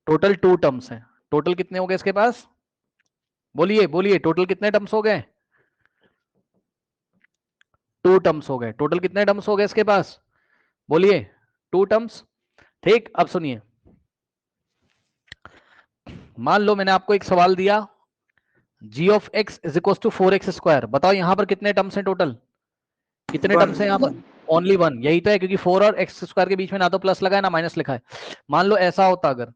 टोटल 2 टर्म्स हैं। टोटल कितने हो गए इसके पास? बोलिए बोलिए, टोटल कितने टर्म्स हो गए? 2 टर्म्स हो गए। टोटल कितने टर्म्स हो गए इसके पास? बोलिए, 2 टर्म्स। ठीक, अब सुनिए, मान लो मैंने आपको एक सवाल दिया g of x is equal to 4x square. बताओ यहां पर कितने टर्म्स हैं टोटल? कितने टर्म्स हैं यहां पर? ओनली 1। यही तो है, क्योंकि 4 और x स्क्वायर के बीच में ना तो प्लस लगा है ना माइनस लिखा है। मान लो ऐसा होता अगर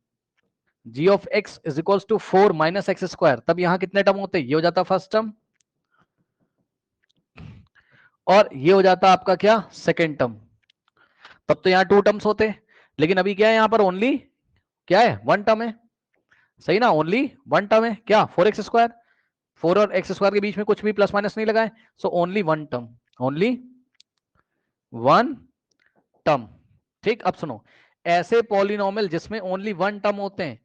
g of x is equal to 4 minus x square, तब यहां कितने टर्म होते? ये हो जाता फर्स्ट टर्म, और ये हो जाता आपका क्या? Second term. तब तो यहाँ 2 टर्म्स होते, लेकिन अभी क्या है यहाँ पर? ओनली क्या है? 1 टर्म है। सही ना, ओनली 1 टर्म है। क्या? 4x square. 4 और एक्स स्क्वायर के बीच में कुछ भी प्लस माइनस नहीं लगा है, so only 1 term. Only 1 term. ठीक, अब सुनो, ऐसे पॉलिनोमियल जिसमें ओनली 1 टर्म होते हैं,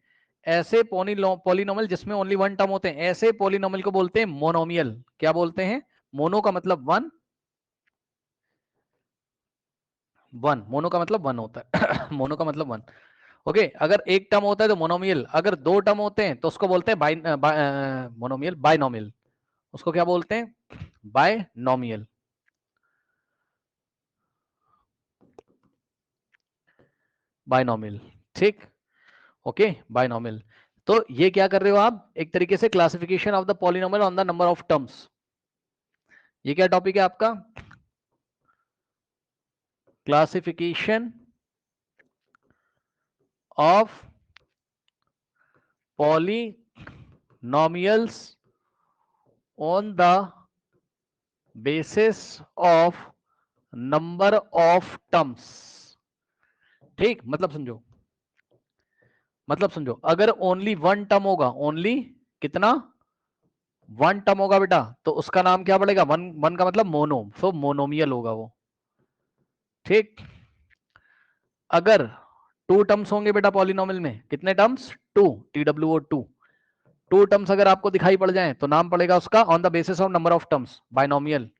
ऐसे पॉलिनोमियल जिसमें ओनली 1 टर्म होते हैं, ऐसे पॉलिनोमियल को बोलते हैं मोनोमियल। क्या बोलते हैं? मोनो का मतलब 1, 1 मोनो का मतलब 1 होता है। मोनो का मतलब 1। ओके, अगर एक टर्म होता है तो मोनोमियल, अगर 2 टर्म होते हैं तो उसको बोलते हैं मोनोमियल, बाइनोमियल। उसको क्या बोलते हैं? बायनोमियल। बायनोमियल। ठीक, ओके, बायनोमियल। तो ये क्या कर रहे हो आप? एक तरीके से classification of the polynomial on the number of terms. ये क्या टॉपिक है आपका? Classification of polynomials on the basis of number of terms. ठीक, मतलब समझो, मतलब समझो, अगर ओनली 1 टर्म होगा, ओनली कितना? 1 टर्म होगा बेटा, तो उसका नाम क्या पड़ेगा? 1, 1 का मतलब मोनो, सो मोनोमियल होगा वो। ठीक, अगर 2 टर्म्स होंगे बेटा पॉलिनोमियल में, कितने टर्म्स? 2, TWO 2। 2 टर्म्स अगर आपको दिखाई पड़ जाए तो नाम पड़ेगा उसका on the basis of number of terms, binomial.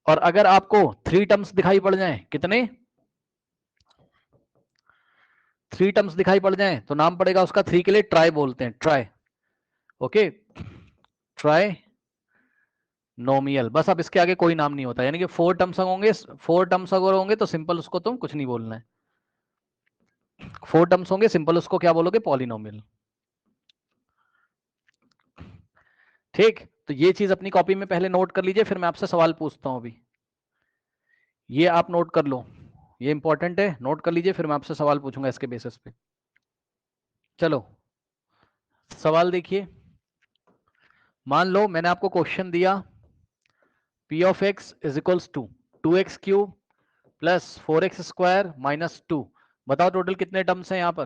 और अगर आपको 3 टर्म्स दिखाई पड़ जाए, कितने? 3 टर्म्स दिखाई पड़ जाए तो नाम पड़ेगा उसका, 3 के लिए ट्राई बोलते हैं, ट्राई। Okay, try नोमियल। बस अब इसके आगे कोई नाम नहीं होता, यानी कि 4 टर्म्स होंगे, 4 टर्म्स अगर होंगे तो सिंपल उसको तुम कुछ नहीं बोलना है। 4 टर्म्स होंगे, सिंपल उसको क्या बोलोगे? पॉलिनोमियल। ठीक, तो ये चीज अपनी कॉपी में पहले नोट कर लीजिए, फिर मैं आपसे सवाल पूछता हूं अभी। ये आप नोट कर लो, ये इंपॉर्टेंट है, नोट कर लीजिए, फिर मैं आपसे सवाल पूछूंगा इसके बेसिस पे। चलो सवाल देखिए, मान लो मैंने आपको क्वेश्चन दिया p of x is equals to 2x cube plus 4x square minus 2। बताओ टोटल कितने टर्म्स हैं यहाँ पर?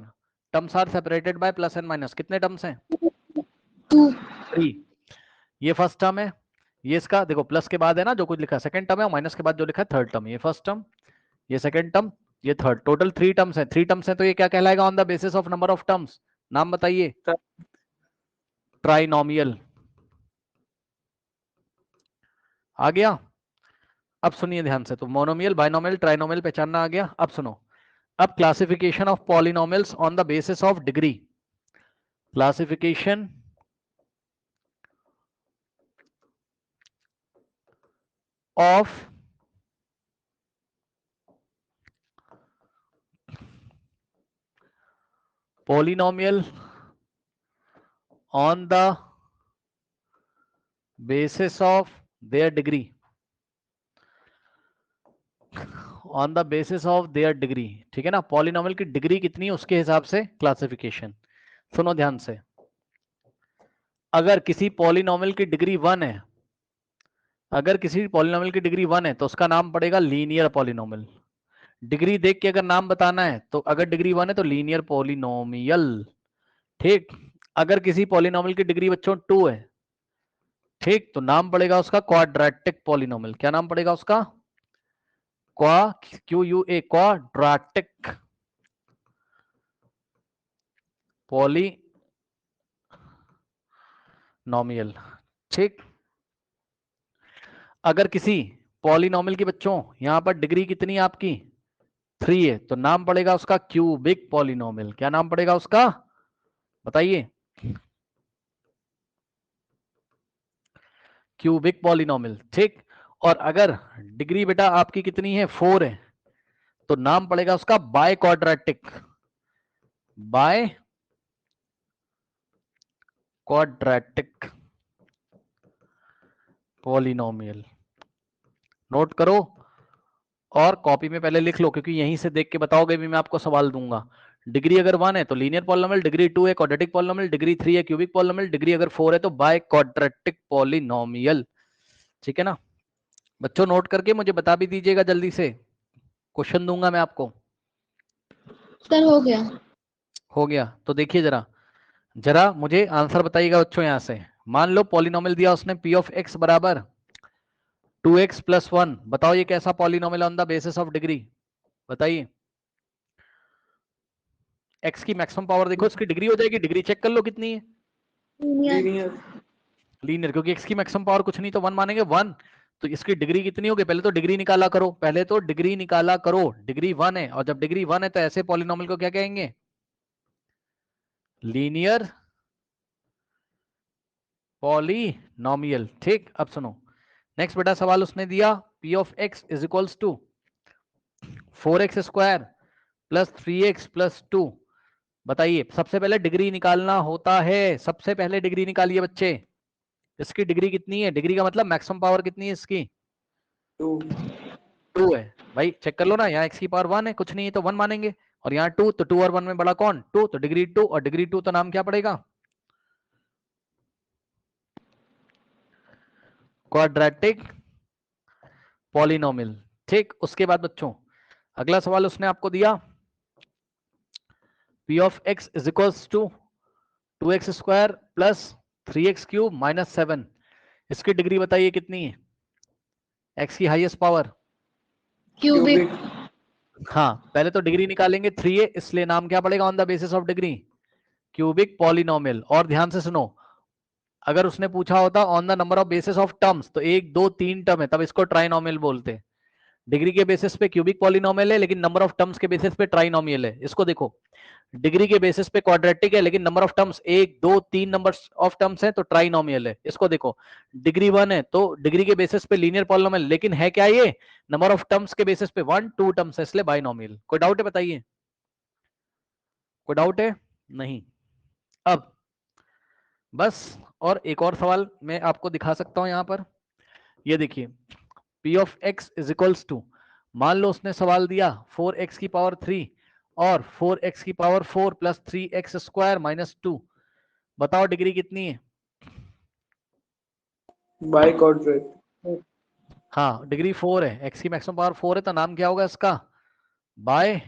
Terms are separated by plus and minus. कितने टर्म्स हैं? 3। ये फर्स्ट टर्म है, ये इसका देखो प्लस के बाद है ना जो कुछ लिखा है सेकंड टर्म है, और माइनस के बाद जो लिखा है थर्ड टर्म। ये फर्स्ट टर्म, ये सेकंड टर्म, ये थर्ड। टोटल 3 टर्म्स है। 3 टर्म्स है तो ये क्या कहलाएगा on the basis of number of terms? नाम बताइए। ट्राइनोमियल। आ गया? अब सुनिए ध्यान से, तो मोनोमियल, बाइनोमियल, ट्राइनोमियल पहचानना आ गया। अब सुनो, अब classification of polynomials on the basis of degree. Classification of polynomial on the basis of their degree, on the basis of their degree, ठीक है ना। पॉलिनोमियल की डिग्री कितनी है उसके हिसाब से क्लासिफिकेशन। सुनो ध्यान से, अगर किसी पॉलिनोमियल की डिग्री 1 है, अगर किसी पॉलिनोमियल की डिग्री 1 है तो उसका नाम पड़ेगा लीनियर पॉलिनोमियल। डिग्री देख के अगर नाम बताना है तो अगर डिग्री 1 है तो लीनियर पॉलिनोमियल, ठीक। अगर किसी पॉलिनोमियल की डिग्री बच्चों 2 है, ठीक, तो नाम पड़ेगा उसका क्वाड्रेटिक पॉलिनोमियल। क्या नाम पड़ेगा उसका? QUA, क्वाड्रेटिक पॉलिनोमियल, ठीक। अगर किसी पॉलिनोमियल की बच्चों यहां पर डिग्री कितनी है आपकी 3 है तो नाम पड़ेगा उसका क्यूबिक पॉलिनोमियल। क्या नाम पड़ेगा उसका बताइए? क्यूबिक पॉलिनोमियल, ठीक। और अगर डिग्री बेटा आपकी कितनी है 4 है तो नाम पड़ेगा उसका by quadratic, by quadratic polynomial. Note करो और कॉपी में पहले लिख लो, क्योंकि यहीं से देख के बताओगे भी मैं आपको सवाल दूंगा। डिग्री अगर 1 है तो लीनियर पॉलिनोमियल, डिग्री 2 है क्वाड्रेटिक पॉलिनोमियल, डिग्री 3 है क्यूबिक पॉलिनोमियल, डिग्री अगर 4 है तो बाय क्वाड्रेटिक पॉलिनोमियल, ठीक है ना। बच्चों नोट करके मुझे बता भी दीजिएगा जल्दी से, क्वेश्चन दूंगा मैं आपको। सर हो गया। हो गया तो देखिए जरा, जरा मुझे आंसर बताइएगा बच्चों। यहां से मान लो पॉलिनोमियल दिया उसने पी ऑफ एक्स बराबर 2x + 1, बताओ ये कैसा polynomial on the basis of degree, बताइए। x की मैक्सिमम पावर देखो, इसकी डिग्री हो जाएगी, डिग्री चेक कर लो कितनी है। लीनियर। लीनियर, क्योंकि x की मैक्सिमम पावर कुछ नहीं तो 1 मानेंगे, 1। तो इसकी डिग्री कितनी होगी? पहले तो डिग्री निकाला करो, पहले तो डिग्री निकाला करो। डिग्री 1 है, और जब डिग्री 1 है तो ऐसे पॉलिनोमियल को क्या कहेंगे? लीनियर पॉलिनोमियल, ठीक। अब सुनो नेक्स्ट बेटा सवाल उसने दिया p of x is equals to 4x² + 3x + 2। बताइए सबसे पहले डिग्री निकालना होता है, सबसे पहले डिग्री निकालिए बच्चे। इसकी डिग्री कितनी है? डिग्री का मतलब मैक्सिमम पावर कितनी है इसकी? 2 है। भाई चेक कर लो ना, यहाँ x की पावर 1 है, कुछ नहीं है तो 1 मानेंगे, और यहाँ 2, तो 2 और 1 में बड़ा कौन? 2, तो डिग्री 2, और डिग्री 2 तो नाम क्या पड़ेगा? क्वाड्रेटिक पॉलिनोमियल, ठीक। उसके बाद बच्चों अगला सवाल उसने आपको दिया p of x is equals to 2x² + 3x³ - 7। इसकी डिग्री बताइए कितनी है? x की हाईएस्ट पावर क्यूबिक। हाँ, पहले तो डिग्री निकालेंगे, 3 है इसलिए नाम क्या पड़ेगा on the basis of degree? Cubic polynomial. और ध्यान से सुनो, अगर उसने पूछा होता on the number of basis of terms तो 1 2 3 टर्म है, तब इसको ट्राइनोमियल बोलते। डिग्री के बेसिस पे क्यूबिक पॉलिनोमियल है, लेकिन नंबर ऑफ टर्म्स के बेसिस पे ट्राइनोमियल है। इसको देखो, डिग्री के बेसिस पे क्वाड्रेटिक है, लेकिन number of terms 1 2 3 number of terms है तो ट्राइनोमियल है। इसको देखो, डिग्री 1 है तो डिग्री के बेसिस पे लीनियर पॉलिनोमियल, लेकिन है क्या ये? नंबर ऑफ टर्म्स के बेसिस पे 1 2 टर्म्स है, इसलिए बाइनोमियल। कोई डाउट है बताइए? कोई डाउट है? नहीं। अब बस, और एक और सवाल मैं आपको दिखा सकता हूं यहां पर। ये देखिए p of x is equals to, मान लो उसने सवाल दिया 4x की पावर 3 और 4x की पावर 4 + 3x² - 2। बताओ डिग्री कितनी है? Bye quadrat. हाँ, डिग्री 4 है, x की मैक्सिमम पावर 4 है तो नाम क्या होगा इसका? बाय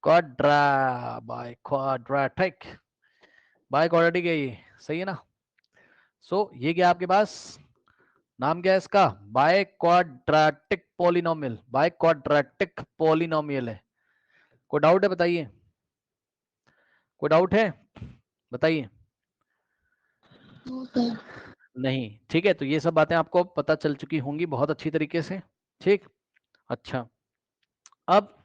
क्वाड्रेटिक, बाय क्वाड्रेटिक है ये, सही है ना। सो ये क्या आपके पास नाम क्या है इसका? By quadratic polynomial, by quadratic polynomial है। कोई डाउट है बताइए? कोई डाउट है बताइए? नहीं, ठीक है। तो ये सब बातें आपको पता चल चुकी होंगी बहुत अच्छी तरीके से, ठीक। अच्छा, अब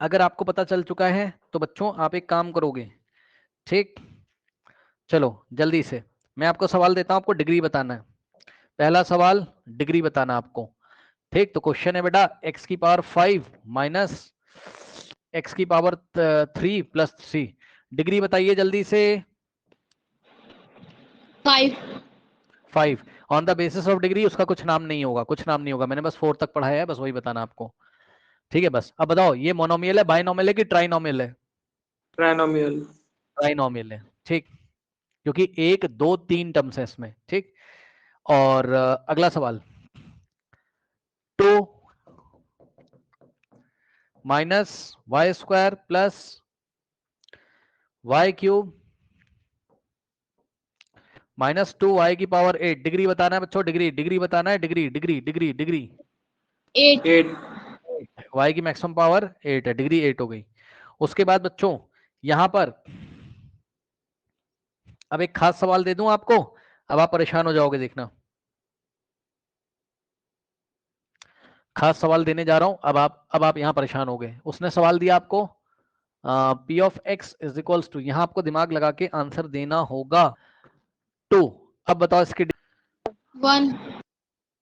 अगर आपको पता चल चुका है तो बच्चों आप एक काम करोगे, ठीक। चलो जल्दी से मैं आपको सवाल देता हूं, आपको डिग्री बताना है। पहला सवाल डिग्री बताना आपको, ठीक। तो क्वेश्चन है बेटा x की पावर 5 - x की पावर 3 प्लस 3। डिग्री बताइए जल्दी से। 5 on the basis of degree. उसका कुछ नाम नहीं होगा, कुछ नाम नहीं होगा, मैंने बस 4 तक पढ़ाया है, बस वही बताना आपको। ठीक है बस। अब बताओ ये मोनोमियल है, बाइनोमियल है कि ट्राइनोमियल है? ट्राइनोमियल। ट्राइनोमियल है, ठीक, क्योंकि 1 2 3 टर्म्स है इसमें। ठीक, और अगला सवाल, 2 minus y square plus y cube minus 2y की पावर 8। डिग्री बताना है बच्चों, डिग्री बताना है, डिग्री 8। y की मैक्सिमम पावर 8 है, डिग्री 8 हो गई। उसके बाद बच्चों यहां पर अब एक खास सवाल दे दूं आपको, अब आप परेशान हो जाओगे, देखना खास सवाल देने जा रहा हूं। अब आप यहां परेशान हो गए। उसने सवाल दिया आपको p of x is equals to, यहां आपको दिमाग लगा के आंसर देना होगा 2। अब बताओ इसकी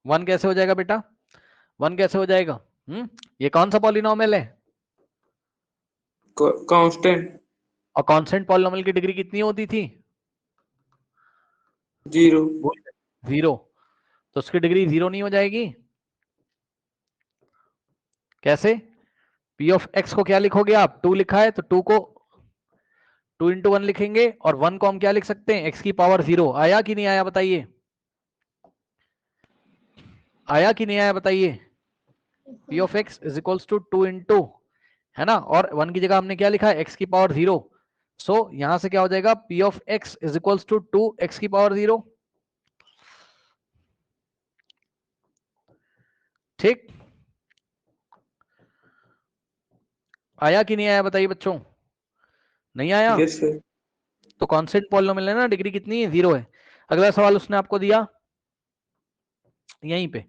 1 कैसे हो जाएगा बेटा, 1 कैसे हो जाएगा? ये कौन सा पॉलिनोमियल है? कांस्टेंट। और कांस्टेंट पॉलिनोमियल की डिग्री कितनी होती थी? 0। तो उसकी डिग्री 0 नहीं हो जाएगी? कैसे? p ऑफ x को क्या लिखोगे आप? 2 लिखा है तो 2 को 2 इंटू 1 लिखेंगे, और 1 को हम क्या लिख सकते हैं? x की पावर 0। आया कि नहीं आया बताइए, आया कि नहीं आया बताइए? p of x is equals to 2 into, है ना, और 1 की जगह हमने क्या लिखा है? x की पावर 0। सो यहां से क्या हो जाएगा? p of x is equals to 2 x की पावर 0। ठीक, आया कि नहीं आया बताइए बच्चों? नहीं आया? Yes sir. तो कांस्टेंट पॉलिनोमियल है ना, डिग्री कितनी है? 0 है। अगला सवाल उसने आपको दिया यहीं पे,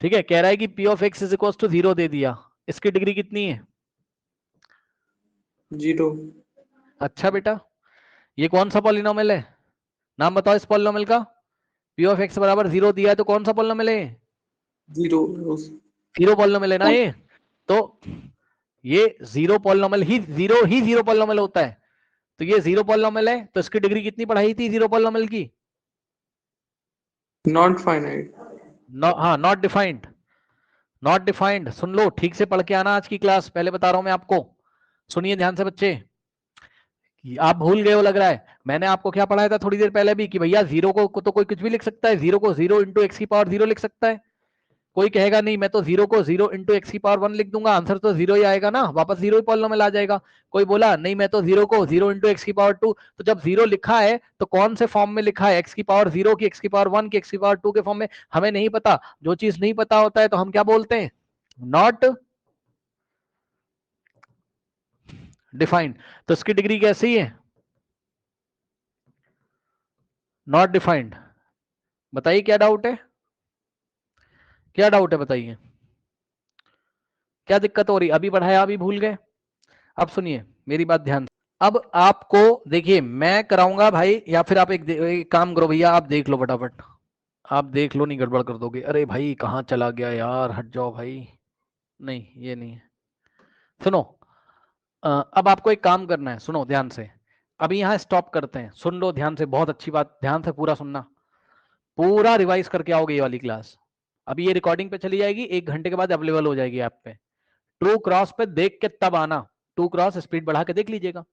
ठीक है, कह रहा है कि p of x is equal to 0 दे दिया, इसकी डिग्री कितनी है? 0। अच्छा बेटा, ये कौन सा पॉलिनोमियल है? नाम बताओ इस पॉलिनोमियल का। p ऑफ x बराबर 0 दिया है तो कौन सा पॉलिनोमियल है? 0। 0 पॉलिनोमियल है ना ये। तो ये 0 पॉलिनोमियल ही 0 पॉलिनोमियल होता है। तो ये 0 पॉलिनोमियल है, तो इसकी डिग्री कितनी पढ़ाई थी 0 पॉलिनोमियल की? Not finite. हाँ, नॉट डिफाइंड। नॉट डिफाइंड, सुन लो, ठीक से पढ़ के आना आज की क्लास, पहले बता रहा हूं मैं आपको, सुनिए ध्यान से बच्चे। आप भूल गए हो लग रहा है, मैंने आपको क्या पढ़ाया था थोड़ी देर पहले भी, कि भैया 0 को तो कोई कुछ भी लिख सकता है, 0 को 0 इंटू एक्स की पावर 0 लिख सकता है। कोई कहेगा नहीं मैं तो 0 को 0 इंटू एक्स की पावर 1 लिख दूंगा, आंसर तो 0 ही आएगा ना, वापस 0 ही पॉलिनोमियल आ जाएगा। कोई बोला नहीं मैं तो 0 को 0 इंटू एक्स की पावर 2, तो जब 0 लिखा है तो कौन से फॉर्म में लिखा है? एक्स की पावर 0 की, एक्स की पावर 1 की, एक्स की पावर 2 के फॉर्म में? हमें नहीं पता। जो चीज नहीं पता होता है तो हम क्या बोलते हैं? Not defined. तो इसकी डिग्री कैसी है? Not defined. बताइए क्या डाउट है, क्या डाउट है बताइए, क्या दिक्कत हो रही? अभी पढ़ाया अभी भूल गए? अब सुनिए मेरी बात ध्यान से। अब आपको देखिए मैं कराऊंगा भाई, या फिर आप एक काम करो भैया, आप देख लो फटाफट, आप देख लो, नहीं गड़बड़ कर दोगे। अरे भाई कहाँ चला गया यार, हट जाओ भाई, नहीं ये नहीं है। सुनो, अब आपको एक काम करना है, सुनो ध्यान से, अभी यहाँ स्टॉप करते हैं, सुन लो ध्यान से, बहुत अच्छी बात, ध्यान से पूरा सुनना, पूरा रिवाइज करके आओगे ये वाली क्लास। अभी ये रिकॉर्डिंग पे चली जाएगी, 1 घंटे के बाद अवेलेबल हो जाएगी ऐप पे। ट्रू क्रॉस पे देख के तब आना, टू क्रॉस स्पीड बढ़ा के देख लीजिएगा,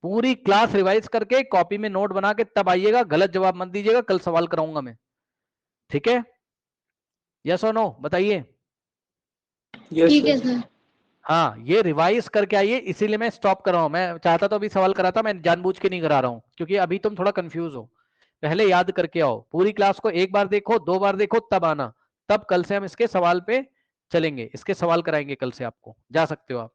पूरी क्लास रिवाइज करके कॉपी में नोट बना के तब आइएगा, गलत जवाब मत दीजिएगा, कल सवाल कराऊंगा मैं, ठीक है? यस और नो बताइए। ठीक है सर। हाँ ये रिवाइज करके आइए, इसीलिए मैं स्टॉप कर रहा हूं, मैं चाहता तो अभी सवाल कराता, मैं जानबूझ के नहीं करा रहा हूं, क्योंकि अभी तुम थोड़ा कंफ्यूज हो। पहले याद करके आओ, पूरी क्लास को एक बार देखो, 2 बार देखो, तब आना, तब कल से हम इसके सवाल पे चलेंगे, इसके सवाल कराएंगे कल से, आपको जा सकते हो आप।